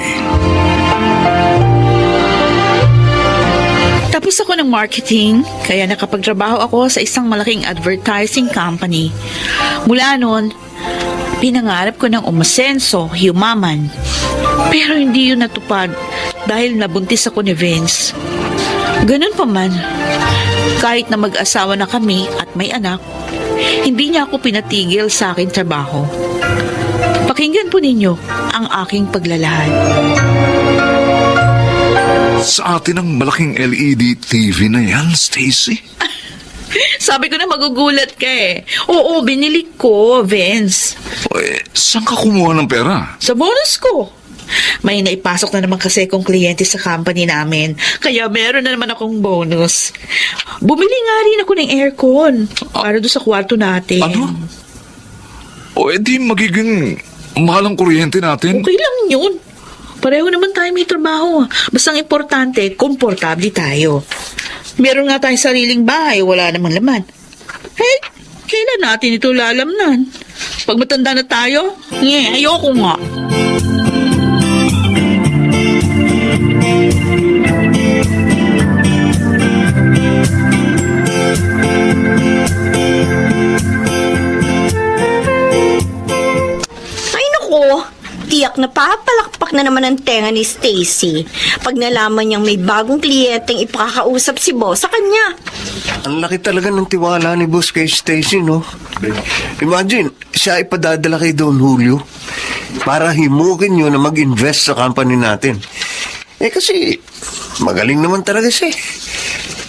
Tapos ako ng marketing, kaya nakapagtrabaho ako sa isang malaking advertising company. Mula noon, pinangarap ko ng umasenso, yumaman. Pero hindi yun natupad dahil nabuntis ako ni Vince. Ganun pa man, kahit na mag-asawa na kami at may anak, hindi niya ako pinatigil sa aking trabaho. Pakinggan po ninyo ang aking paglalahad. Sa atin ang malaking LED TV na yan, Stacy. Sabi ko na magugulat ka eh. Oo, binili ko, Vince. Saan ka kumuha ng pera? Sa bonus ko. May naipasok na naman kasi akong kliyente sa company namin. Kaya meron na naman akong bonus. Bumili nga rin ako ng aircon para doon sa kwarto natin. Ano? O edi magiging mahal ang kuryente natin? Okay lang yun. Pareho naman tayo may trabaho. Basta ang importante, komportable tayo. Meron nga tayong sariling bahay, wala namang laman. Eh, kailan natin ito lalamnan? Pag matanda na tayo? Ayoko nga. Ay nako, tiyak na papalakpak na naman naman ang tenga ni Stacy pag nalaman niyang may bagong kliyenteng ipakakausap si boss sa kanya. Ang laki talaga ng tiwala ni boss kay Stacy, no? Imagine, siya ipadadala kay Don Julio para himukin nyo na mag-invest sa company natin. Kasi magaling naman talaga siya.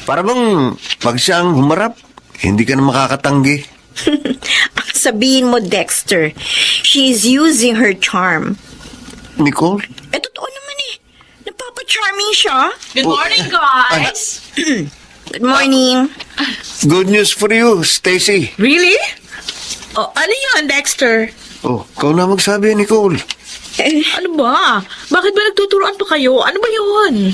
Para bang pag siya ang humarap, hindi ka na makakatanggi. Ang sabihin mo, Dexter, she's using her charm. Nicole? Totoo naman eh. Napapa-charming siya. Good morning, guys! Good morning. Good news for you, Stacy. Really? Oh, ano yun, Dexter? Oh, ikaw na magsabi, Nicole. Ano ba? Bakit ba nagtuturoan pa kayo? Ano ba yun?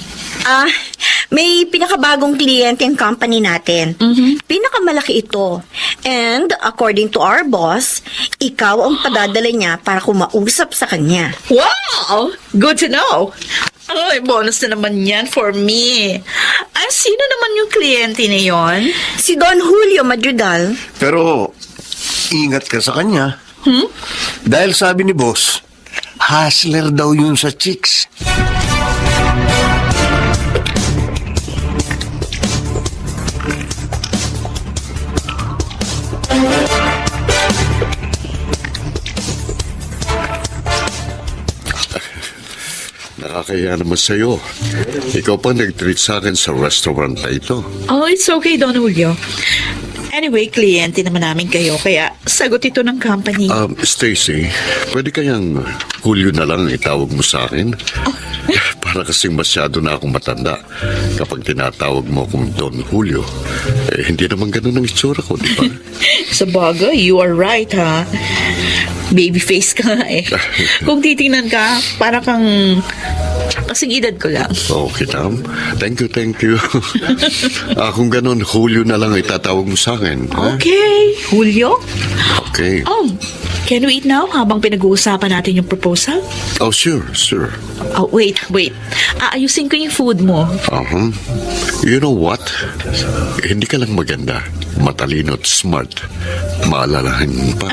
May pinakabagong kliyente ang company natin. Pinakamalaki ito. And according to our boss, ikaw ang padadala niya para kumausap sa kanya. Wow! Good to know. Ay, bonus na naman yan for me. Ay, sino naman yung kliyente na yon? Si Don Julio Madrigal. Pero, ingat ka sa kanya. Dahil sabi ni boss, hustler daw yun sa chicks. Nakakaya naman sa'yo. Ikaw pa nag-treat sa akin sa restaurant na ito. Oh, it's okay, Don Julio. Anyway, kliyente naman namin kayo, kaya sagot ito ng company. Stacy, pwede kayang Julio na lang itawag mo sa akin? Para kasing masyado na akong matanda. Kapag tinatawag mo akong Don Julio, hindi naman ganun ang itsura ko, di ba? Sa bagay, you are right, ha? Babyface ka nga eh. Kung titingnan ka, para kang kasing edad ko lang. Okay, Tam. Thank you. Kung ganun, Julio na lang itatawag mo sa akin. ha? Okay, Julio? Okay. Oh, can we eat now habang pinag-uusapan natin yung proposal? Oh, sure. Oh, wait. Aayusin ko yung food mo. You know what? Hindi ka lang maganda. Matalino at smart. Maalalahan mo pa.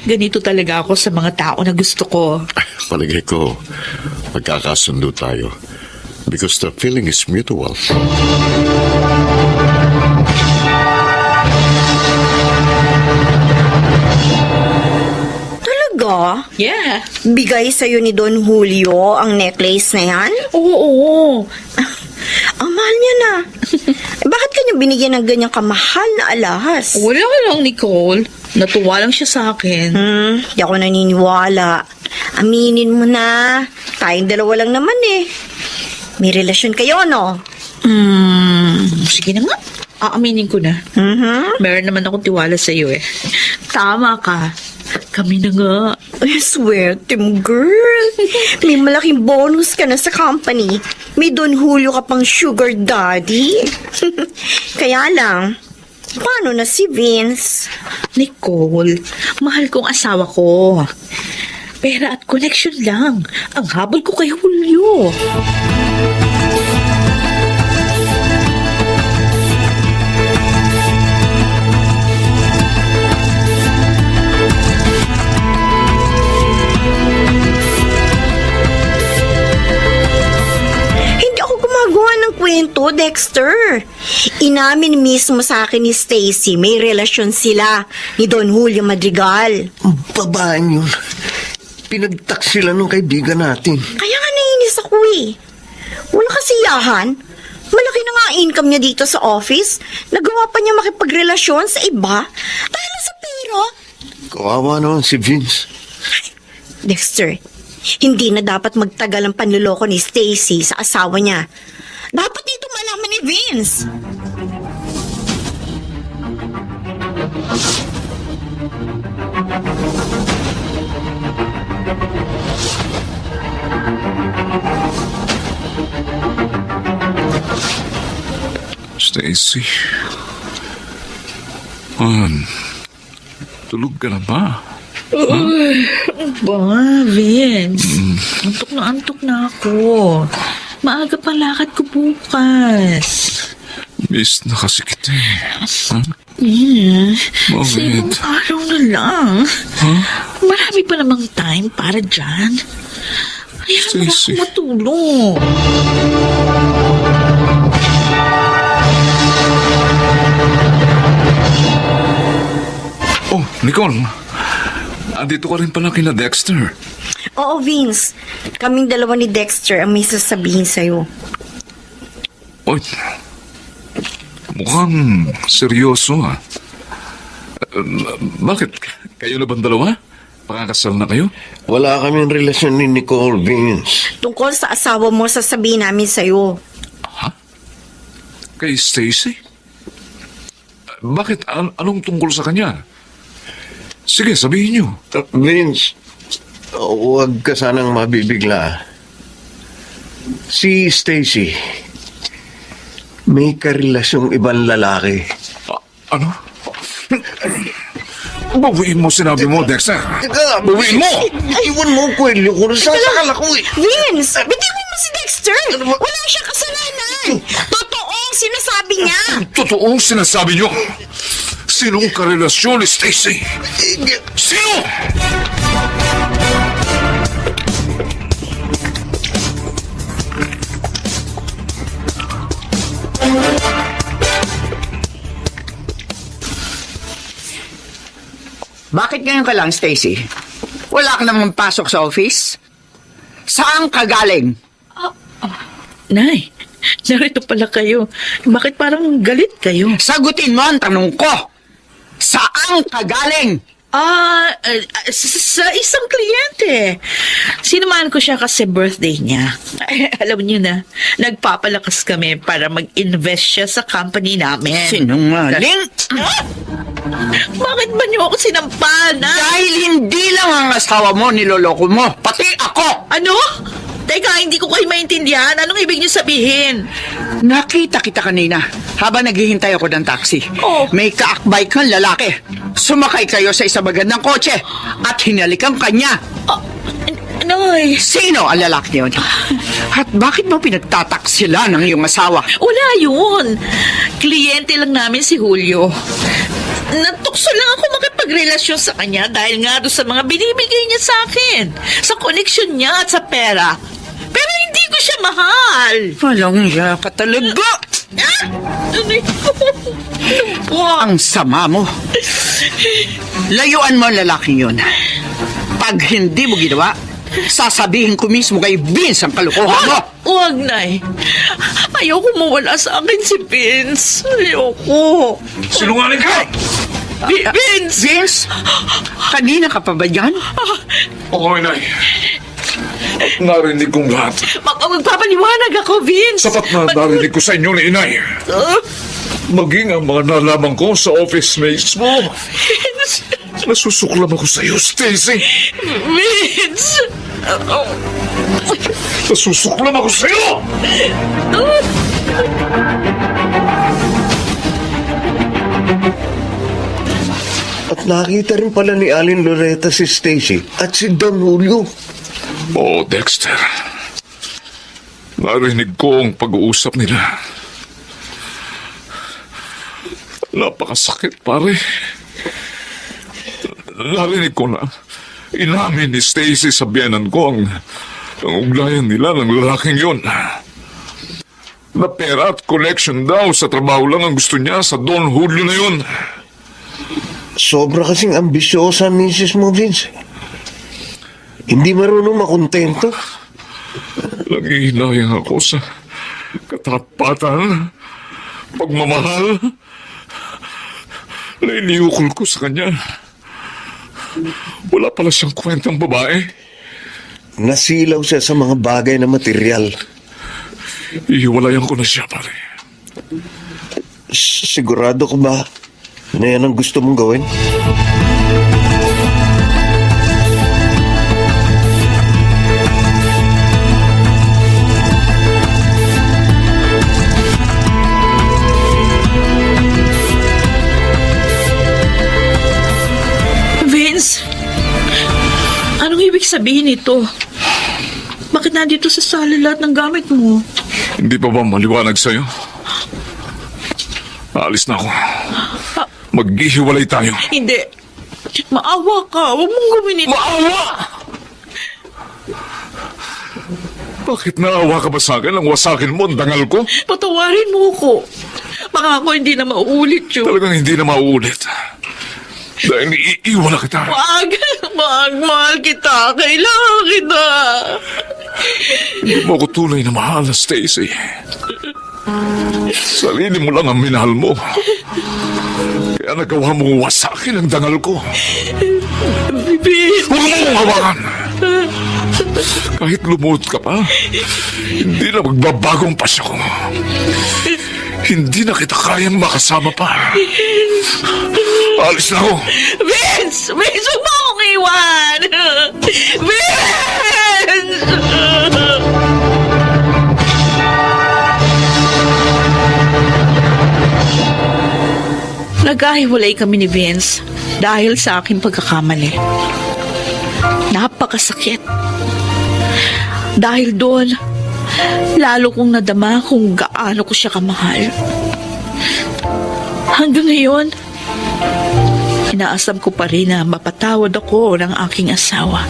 Ganito talaga ako sa mga tao na gusto ko. Palagay ko, magkakasundo tayo. Because the feeling is mutual. Talaga? Yeah. Bigay sa'yo ni Don Julio ang necklace na yan? Oo. Ang mahal niya na. Bakit kanya binigyan ng ganyang kamahal na alahas? Wala lang, Nicole. Natuwa lang siya sa akin. Di ako naniniwala. Aminin mo na. Tayong dalawa lang naman eh. May relasyon kayo, no? Sige na nga. Aaminin ko na. Meron naman akong tiwala sa iyo eh. Tama ka. Kami na nga. I swear, Tim girl. May malaking bonus ka na sa company. May Don Julio ka pang sugar daddy. Kaya lang, paano na si Vince? Nicole, mahal kong asawa ko. Pera at connection lang. Ang habol ko kay Julio. Kwento, Dexter. Inamin mismo sa akin ni Stacy, may relasyon sila ni Don Julio Madrigal. Babaan yun. Pinagtak sila ng kaibigan natin. Kaya nga nainis ako eh. Wala kasiyahan. Malaki na nga income niya dito sa office. Nagawa pa niya makipagrelasyon sa iba dahil sa pera. Kawawa naman si Vince. Dexter, hindi na dapat magtagal ang panluloko ni Stacy sa asawa niya. Dapat dito malaman ni Vince. Stacy. Tulog ka na ba? Ba, Vince? Antok na ako. Maaga pa lakad ko bukas. Miss na kasi kita eh. Ha? Sa Bakit? ibang araw na lang. Marami pa namang time para dyan. Hayaan mo na Stacy. ako matulog. Oh, Nicole. Andito ka rin pala kina Dexter. Oo, Vince. Kaming dalawa ni Dexter ang may sasabihin sa'yo. Oy, mukhang seryoso ah. Bakit? Kayo na bang dalawa? Pakakasal na kayo? Wala kaming relasyon ni Nicole, Vince. Tungkol sa asawa mo, sasabihin namin sa'yo. Kay Stacy? Bakit? Anong tungkol sa kanya? Sige, sabihin niyo. Vince, huwag ka sanang mabibigla. Si Stacy, may karelasyong ibang lalaki. Ano? Bawiin mo sinabi mo, Dexter. Teka, Bawiin mo! Iwan mo ang kwelyo ko. Nasasakal ako eh. Vince! Bitiwan mo si Dexter! Wala siyang kasalanan! Totoo ang sinasabi niya! Totoong sinasabi niyo. Sinong karelasyon ni Stacy? Sino? Bakit ngayon ka lang, Stacy? Wala ka namang pasok sa office? Saan ka galing? Nay, narito pala kayo. Bakit parang galit kayo? Sagutin mo ang tanong ko. Saan ka galing? Sa isang kliyente. Sinamahan ko siya kasi birthday niya. Ay, alam niyo na, nagpapalakas kami para mag-invest siya sa company namin. Sinungaling? Bakit ba niyo ako sinampal, na? Dahil hindi lang ang asawa mo niloloko mo, pati ako! Ano? Teka, hindi ko kayo maintindihan. Anong ibig niyo sabihin? Nakita kita kanina habang naghihintay ako ng taxi. Oh. May kaakbay kang lalaki. Sumakay kayo sa isang magandang kotse at hinalikan kanya. Nay, Sino ang lalaki yun? At bakit mo pinagtataksila ng iyong asawa? wala yun. Kliyente lang namin si Julio. Natukso lang ako makipagrelasyon sa kanya dahil nga doon sa mga binibigay niya sa akin. Sa koneksyon niya at sa pera. Pero hindi ko siya mahal. Walang iya ka talaga. Ang sama mo. Layuan mo ang lalaking yun. Pag hindi mo ginawa, sasabihin ko mismo kay Vince ang kalokohan mo. Huwag, Nay. Ayoko mawala sa akin si Vince. Ayoko. Sinungaling ka! Vince! Vince? Kanina ka pa ba yan? Oo, inay. Narinig kong lahat. Magpapaliwanag ako, Vince. Sapat na narinig ko sa inyo ni inay. Maging ang mga nalaman ko sa office mates mo. Vince! Nasusuklam ako sa iyo, Stacy. Vince! Nasusuklam ako sa iyo! At nakita rin pala ni Alin Loretta si Stacy at si Don Julio. Oo, Dexter. Narinig ko ang pag-uusap nila. Napakasakit, pare. Narinig ko na inamin ni Stacy sa biyanan ko ang ugnayan nila ng lalaking yon. Na pera at collection daw sa trabaho lang ang gusto niya sa Don Julio na yun. Sobra kasing ambisyosa ang misis mo, Vince. Hindi marunong makontento. Nanghihinayang ako sa katapatan, pagmamahal. Nainiyukol ko sa kanya. Wala pala siyang kwentang babae. Nasilaw siya sa mga bagay na material. Ihiwalayan ko na siya, pare. Sigurado ka ba na yan ang gusto mong gawin? Vince! Anong ibig sabihin nito? Bakit nandito sa sala lahat ng gamit mo? Hindi pa ba maliwanag sa'yo? Aalis na ako. Maghihiwalay tayo. Hindi. Maawa ka. Huwag mong gawin ito. Maawa! Bakit naawa ka ba sa akin nang wasakin mo ang dangal ko? Patawarin mo ko. Baka ako hindi na mauulit yun. Talagang hindi na mauulit. Dahil iiwan na kita. Wag! Mahal kita. Kailangan kita. Hindi mo ako tunay na mahal, Stacy. Sarili mo lang ang minahal mo. Kaya nagawa mong wasakin ang dangal ko. Vince! Huwag mo kong hawakan! Kahit lumuhod ka pa, hindi na magbabagong pasya ko. Hindi na kita kayang makasama pa. Alis na ako. Vince! Vince! Huwag mo akong iwan! Vince! Nagkahiwalay kami ni Vince dahil sa aking pagkakamali. Napakasakit. Dahil doon, lalo kong nadama kung gaano ko siya kamahal. Hanggang ngayon, inaasam ko pa rin na mapatawad ako ng aking asawa.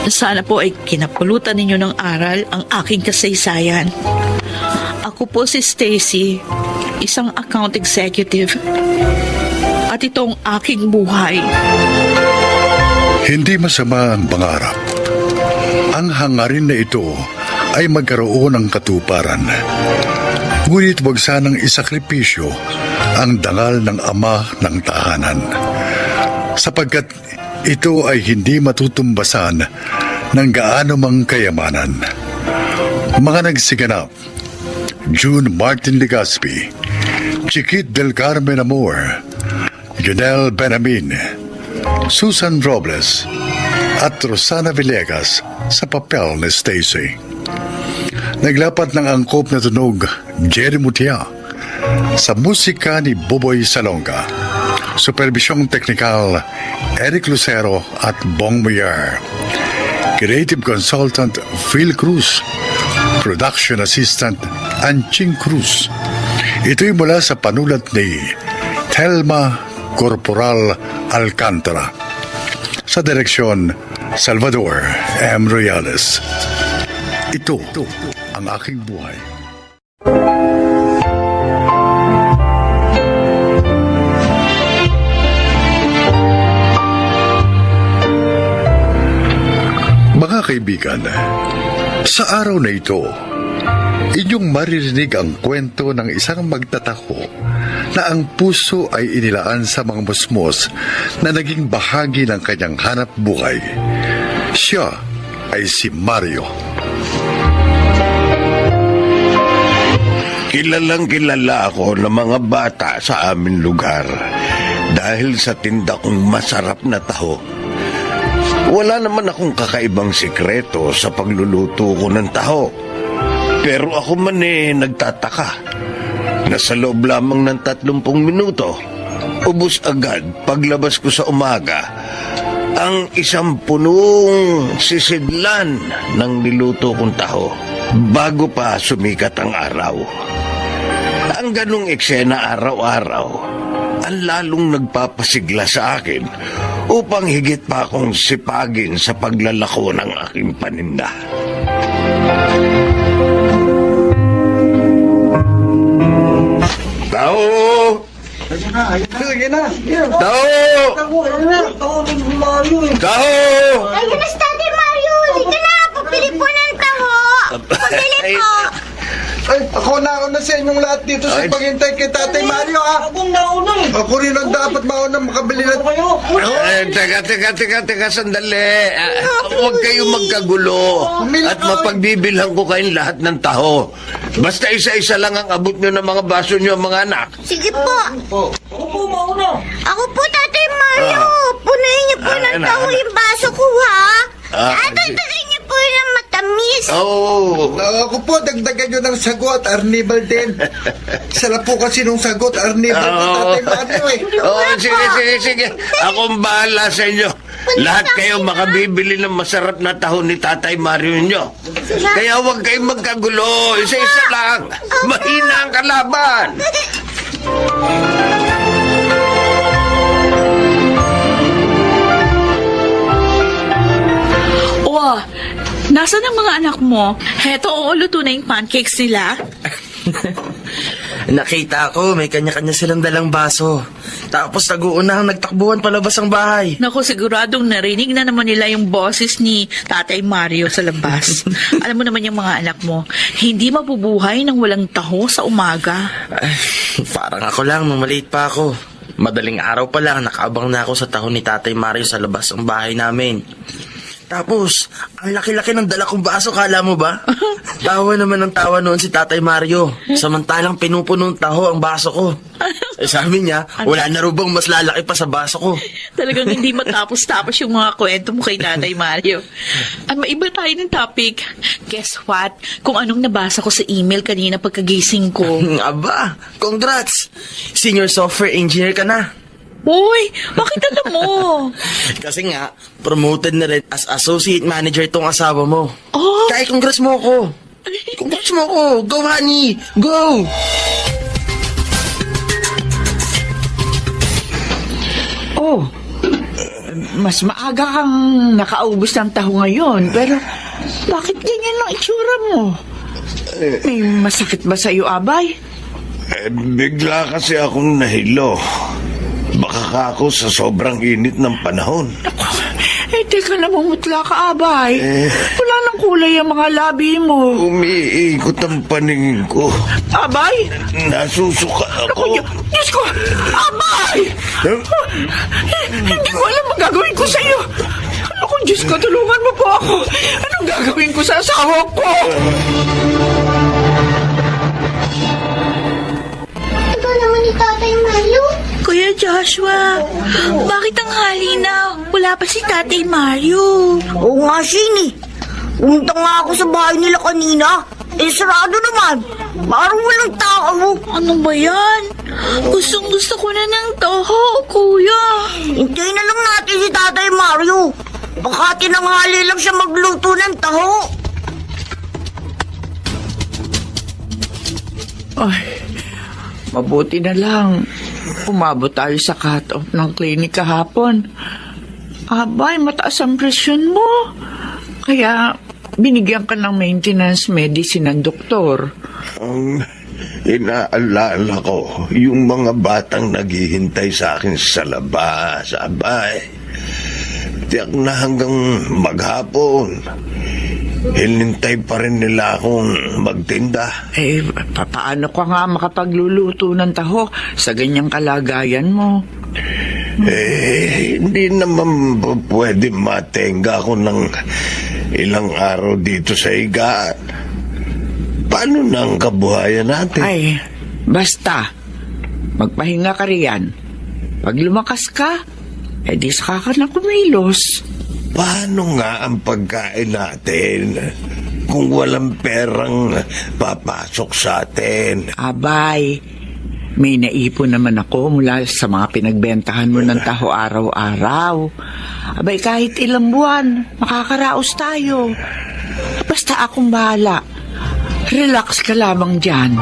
Sana po ay kinapulutan ninyo ng aral ang aking kasaysayan. Ako po si Stacy, isang account executive. At itong aking buhay. Hindi masama ang pangarap. Ang hangarin na ito ay magkaroon ng katuparan. Ngunit huwag sanang isakripisyo ang dangal ng ama ng tahanan. Sapagkat ito ay hindi matutumbasan ng gaano mang kayamanan. Mga nagsiganap: June Martin Legaspi, Chiquit del Carmen Amor, Junel Benamin, Susan Robles, at Rosana Villegas sa papel ni Stacy. Naglapat ng angkop na tunog Jerry Mutia sa musika ni Boboy Salonga. Supervisyong teknikal Eric Lucero at Bong Muyer. Creative Consultant Phil Cruz. Production Assistant Anching Cruz. Ito'y mula sa panulat ni Thelma Corporal Alcantara. Sa direksyon, Salvador M. Royales. Ito ang aking buhay. Mga kaibigan, sa araw na ito, inyong maririnig ang kwento ng isang magtataho na ang puso ay inilaan sa mga musmos na naging bahagi ng kanyang hanap buhay. Siya ay si Mario. Kilalang kilala ako ng mga bata sa aming lugar dahil sa tinda kong masarap na taho. Wala naman akong kakaibang sikreto sa pagluluto ko ng taho. Pero ako man nagtataka. Nasa loob lamang ng 30 minuto, ubos agad paglabas ko sa umaga ang isang punong sisidlan ng niluto kong taho bago pa sumikat ang araw. Ang ganong eksena araw-araw ang lalong nagpapasigla sa akin upang higit pa akong sipagin sa paglalako ng aking paninda. Tao! Tao! Tao! Ayun na, Daddy Mario! Halika na! Pabili po ng taho! Pabili po! Ay, ako nauna sa inyong lahat dito sa paghintay kay Tatay Mario, ha? Akong nauna eh. Ako rin ang dapat mauna makabili ng... Teka, sandali. Huwag kayong magkagulo. At mapagbibilhan ko kayong lahat ng taho. Basta isa-isa lang ang abot nyo ng mga baso nyo, mga anak. Sige po! Ako po mauna. Ako po, Tatay Mario! Punayin niyo po ng taho yung baso ko, ha? At dagdagan niyo po yung matamis. Oo. Ako po, dagdagan nyo ng sagot, Arnibal din. Sarap po kasi nung sagot, Arnibal po, Tatay Mario eh. Sige. Akong bahala sa inyo. Lahat kayo makabibili ng masarap na taho ni Tatay Mario nyo. Kaya huwag kayong magkagulo. Isa-isa lang. Mahina ang kalaban. Nasaan ang mga anak mo? Heto, oo, luto na yung pancakes nila. Nakita ko, may kanya-kanya silang dalang baso. Tapos naguunahang nagtakbuhan palabas ang bahay. Naku, siguradong narinig na naman nila yung boses ni Tatay Mario sa labas. Alam mo naman yung mga anak mo, hindi mabubuhay ng walang taho sa umaga. Parang ako lang, nung maliit pa ako. Madaling araw pa lang, nakaabang na ako sa taho ni Tatay Mario sa labas ng bahay namin. Tapos, ang laki-laki ng dala kong baso, kala mo ba? Tawa naman ng tawa noon si Tatay Mario. Samantalang pinupuno ng taho ang baso ko. Sabi niya, wala na rin bang mas lalaki pa sa baso ko. Talagang hindi matapos-tapos yung mga kwento mo kay Tatay Mario. Maiba tayo ng topic. Guess what? Kung anong nabasa ko sa email kanina pagkagising ko. Aba, congrats! Senior software engineer ka na. Uy, bakit alam mo? Kasi nga, promoted na rin as associate manager tong asawa mo. Oh, Kaya congrats mo ako. Congrats mo ako. Go, honey. Go! Oh, mas maaga kang nakaubos ng taho ngayon, pero bakit ganyan ang itsura mo? May masakit ba sa'yo, Abay? Bigla kasi akong nahilo. Baka ka ako sa sobrang init ng panahon. Teka naman, mutla ka, Abay. Wala nang kulay ang mga labi mo. Umiikot ang paningin ko. Abay? Nasusuka ako. Diyos ko! Abay! Hindi ko alam ang gagawin ko sa'yo. Ano kung Diyos ko, tulungan mo po ako. Anong gagawin ko sa asawa ko? Ikaw naman ni Tatay Mario? Kuya Joshua, bakit ang hali na? Wala pa si Tatay Mario. Oo nga, Shane. Punta nga ako sa bahay nila kanina. Sarado naman. Parang walang tao. Ano ba yan? Gustong-gusto ko na ng toho, kuya. Hintayin na lang natin si Tatay Mario. Baka tinanghali lang siya magluto ng taho. Ay, mabuti na lang. Umabot tayo sa cut-off ng clinic kahapon. Abay, mataas ang presyon mo. Kaya, binigyan ka ng maintenance medicine ng doktor. Ang inaalala ko, yung mga batang naghihintay sa akin sa labas, abay. Tiyak na hanggang maghapon. Hinintay pa rin nila akong magtinda. Paano ka nga makapagluluto ng taho sa ganyang kalagayan mo? Hindi naman pwede matenga ako ng ilang araw dito sa higaan. Paano na ang kabuhayan natin? Ay, basta. Magpahinga ka riyan. Pag lumakas ka, di saka ka na kumilos. Paano nga ang pagkain natin kung walang perang papasok sa atin? Abay, may naipon naman ako mula sa mga pinagbentahan mo ng taho araw-araw. Abay, kahit ilang buwan, makakaraos tayo. Basta akong bahala. Relax ka lamang dyan.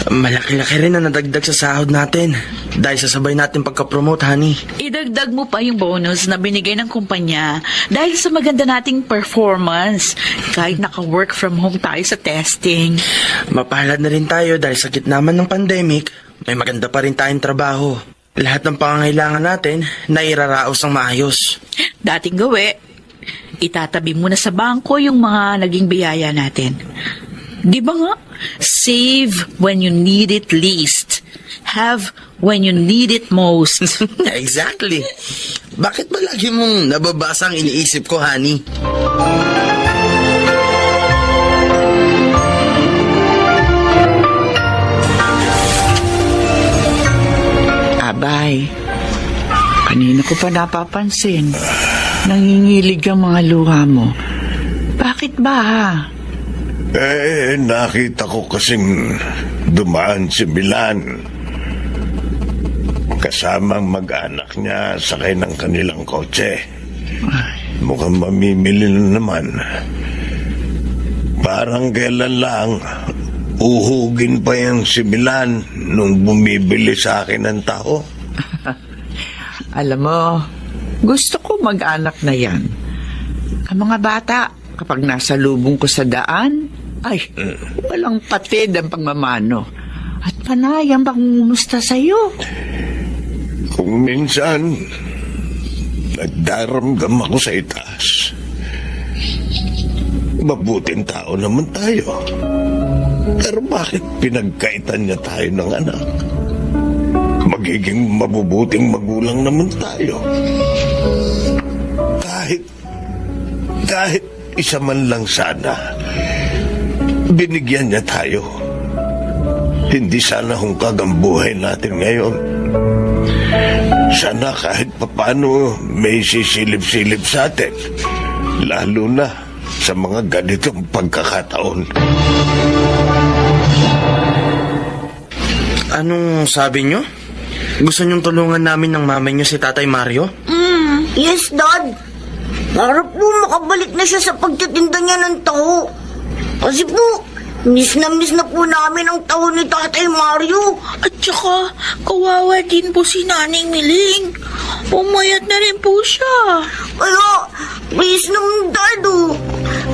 Malaki-laki rin na nadagdag sa sahod natin. Dahil sa sabay natin pagka-promote, honey. Idagdag mo pa yung bonus na binigay ng kumpanya dahil sa maganda nating performance. Kahit naka-work from home tayo sa testing. Mapalad na rin tayo dahil sa gitna man ng pandemic, may maganda pa rin tayong trabaho. Lahat ng pangangailangan natin, nairaraos ng maayos. Dating gawi, itatabi mo na sa bangko yung mga naging biyaya natin. Di ba nga? Save when you need it least. Have when you need it most. Exactly. Bakit ba lagi mong nababasa ang iniisip ko, honey? Abay, kanina ko pa napapansin. Nangingilig ang mga luha mo. Bakit ba, ha? Nakita ko kasing dumaan si Milan. Kasamang mag-anak niya sakay ng kanilang kotse. Mukhang mamimili na naman. Parang kailan lang Uhugin pa yung si Milan nung bumibili sa akin ng tao. Alam mo, gusto ko mag-anak na yan. Ang mga bata, kapag nasa lubong ko sa daan, ay, walang patid ang pagmamano. At panay ang pangungumusta sa'yo. Kung minsan, nagdaramdam ako sa itaas. Mabuting tao naman tayo. Pero bakit pinagkaitan niya tayo ng anak? Magiging mabubuting magulang naman tayo. Kahit isa man lang sana, binigyan niya tayo. Hindi sana hungkag ang buhay natin ngayon. Sana kahit papano may sisilip-silip sa atin. Lalo na sa mga ganitong pagkakataon. Anong sabi nyo? Gusto nyong tulungan namin ng mama nyo si Tatay Mario? Yes, Dad. Para po makabalik na siya sa pagtitinda niya ng taho. Kasi po, miss na po namin ang taho ni Tatay Mario. At saka, kawawa din po si Nanay Miling. Pumayat na rin po siya. Kaya, please naman, Dad,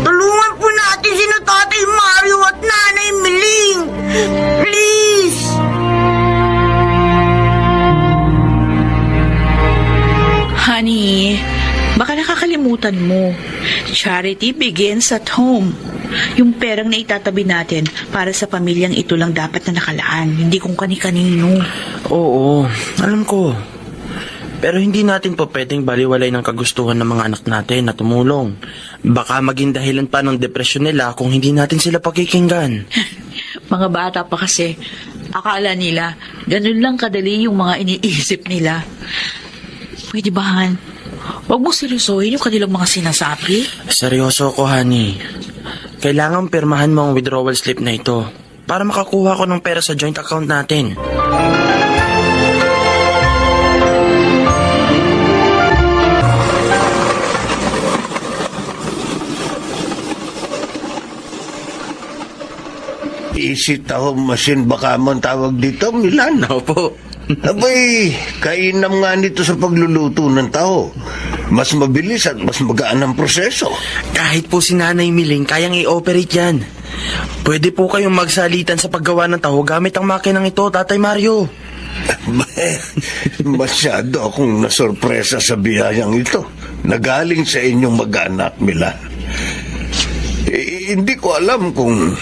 tulungan po natin si Tatay Mario at Nanay Miling. Please! Honey, baka nakakalimutan mo. Charity begins at home. Yung perang na itatabi natin para sa pamilyang ito lang dapat na nakalaan, hindi kung kani-kanino. Oo, alam ko. Pero hindi natin po pwedeng baliwalay ng kagustuhan ng mga anak natin na tumulong. Baka maging dahilan pa ng depresyon nila kung hindi natin sila pakikinggan. Mga bata pa kasi, akala nila, ganun lang kadali yung mga iniisip nila. Pwede ba, Han? Huwag mo seryosohin yung kanilang mga sinasabi. Seryoso ko, honey. Kailangan pirmahan mo ang withdrawal slip na ito para makakuha ko ng pera sa joint account natin. Easy taho machine baka man tawag dito, Milan. Opo. Abay, kainam nga nito sa pagluluto ng taho. Mas mabilis at mas magaan ang proseso. Kahit po si Nanay Miling, kayang i-operate yan. Pwede po kayong magsalitan sa paggawa ng taho gamit ang makinang ito, Tatay Mario. Masyado akong nasorpresa sa biyayang ito na galing sa inyong mag-anak, Milan. Hindi ko alam kung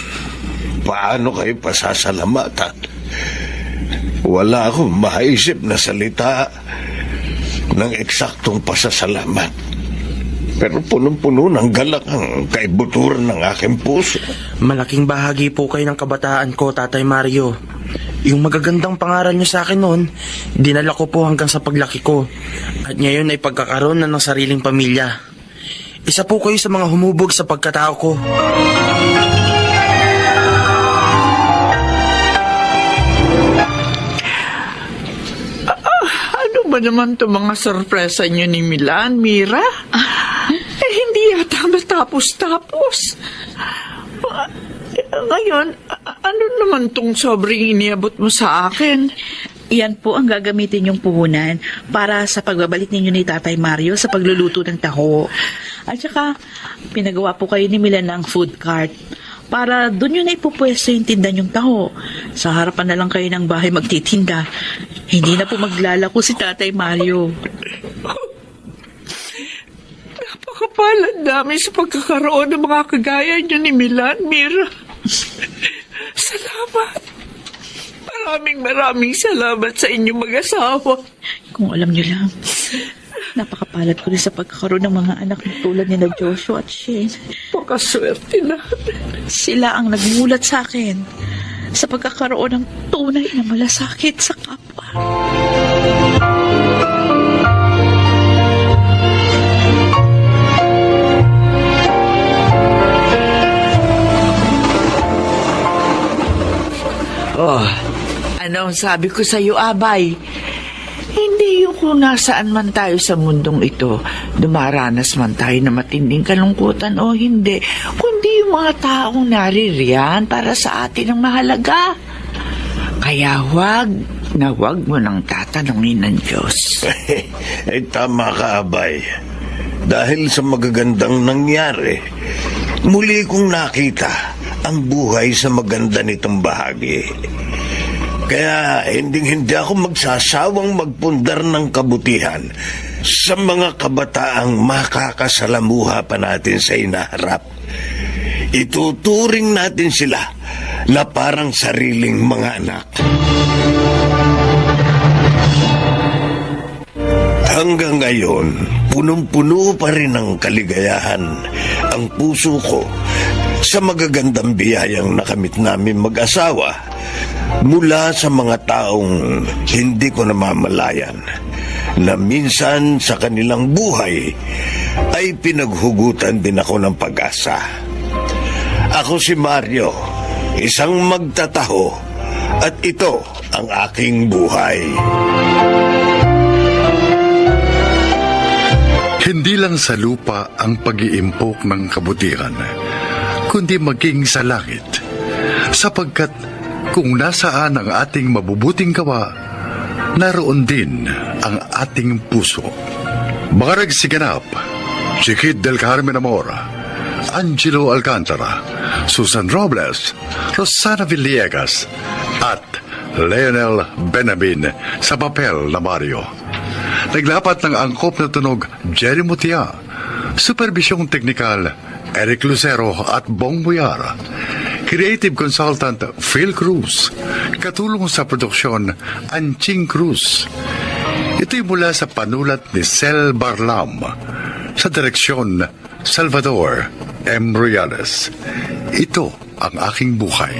paano kayo pasasalamatan. Wala akong maisip na salita ng eksaktong pasasalamat. Pero punong-puno ng galak ang kaibuturan ng aking puso. Malaking bahagi po kayo ng kabataan ko, Tatay Mario. Yung magagandang pangaral niyo sa akin noon, dinala ko po hanggang sa paglaki ko. At ngayon ay pagkakaroon na ng sariling pamilya. Isa po kayo sa mga humubog sa pagkatao ko. Ba naman to mga sorpresa nyo ni Milan, Mira? Hindi yata matapos-tapos. Ngayon, ano naman tong sobrang iniabot mo sa akin? Iyan po ang gagamitin yung puhunan para sa pagbabalik ninyo ni Tatay Mario sa pagluluto ng taho. At saka, pinagawa po kayo ni Milan ng food cart para doon yun ay pupwesto yung tinda yung taho. Sa harapan na lang kayo ng bahay magtitinda. Hindi na po maglalako si Tatay Mario. Napakapalad namin sa pagkakaroon ng mga kagaya niyo ni Milan, Mira. Salamat. Maraming salamat sa inyong mag-asawa. Kung alam niyo lang, napakapalad ko rin sa pagkakaroon ng mga anak na tulad ni Joshua at Shane. Pakaswerte natin. Sila ang nagmulat sa akin sa pagkakaroon ng tunay na malasakit sa kapwa. Oh, ano ang sabi ko sa iyo, Abay? Hindi yung kung nasaan man tayo sa mundong ito, dumaranas man tayo na matinding kalungkutan o hindi, kundi yung mga taong naririyan para sa atin ang mahalaga. Kaya wag mo nang tatanungin ng Diyos. Tama ka, Abay. Dahil sa magagandang nangyari, muli kong nakita ang buhay sa maganda nitong bahagi. Kaya hindi ako magsasawang magpundar ng kabutihan sa mga kabataang makakasalamuha pa natin sa inaharap. Ituturing natin sila na parang sariling mga anak. Hanggang ngayon, punong-puno pa rin ng kaligayahan ang puso ko sa magagandang biyayang nakamit namin mag-asawa mula sa mga taong hindi ko namamalayan na minsan sa kanilang buhay ay pinaghugutan din ako ng pag-asa. Ako si Mario, isang magtataho, at ito ang aking buhay. Hindi lang sa lupa ang pag-iimpok ng kabutihan, kundi maging sa langit. Sapagkat kung nasaan ang ating mabubuting gawa, naroon din ang ating puso. Mga nagsiganap, Chiquit del Carmen Amor, Angelo Alcantara, Susan Robles, Rosana Villegas, at Leonel Benjamin sa papel na Mario. Naglapat ng angkop na tunog Jerry Mutia, supervisyong teknikal Eric Lucero at Bong Buyar, creative consultant Phil Cruz, katulong sa produksyon Anching Cruz. Ito'y mula sa panulat ni Sel Barlam, sa direksyon Salvador M. Reales. Ito ang aking buhay.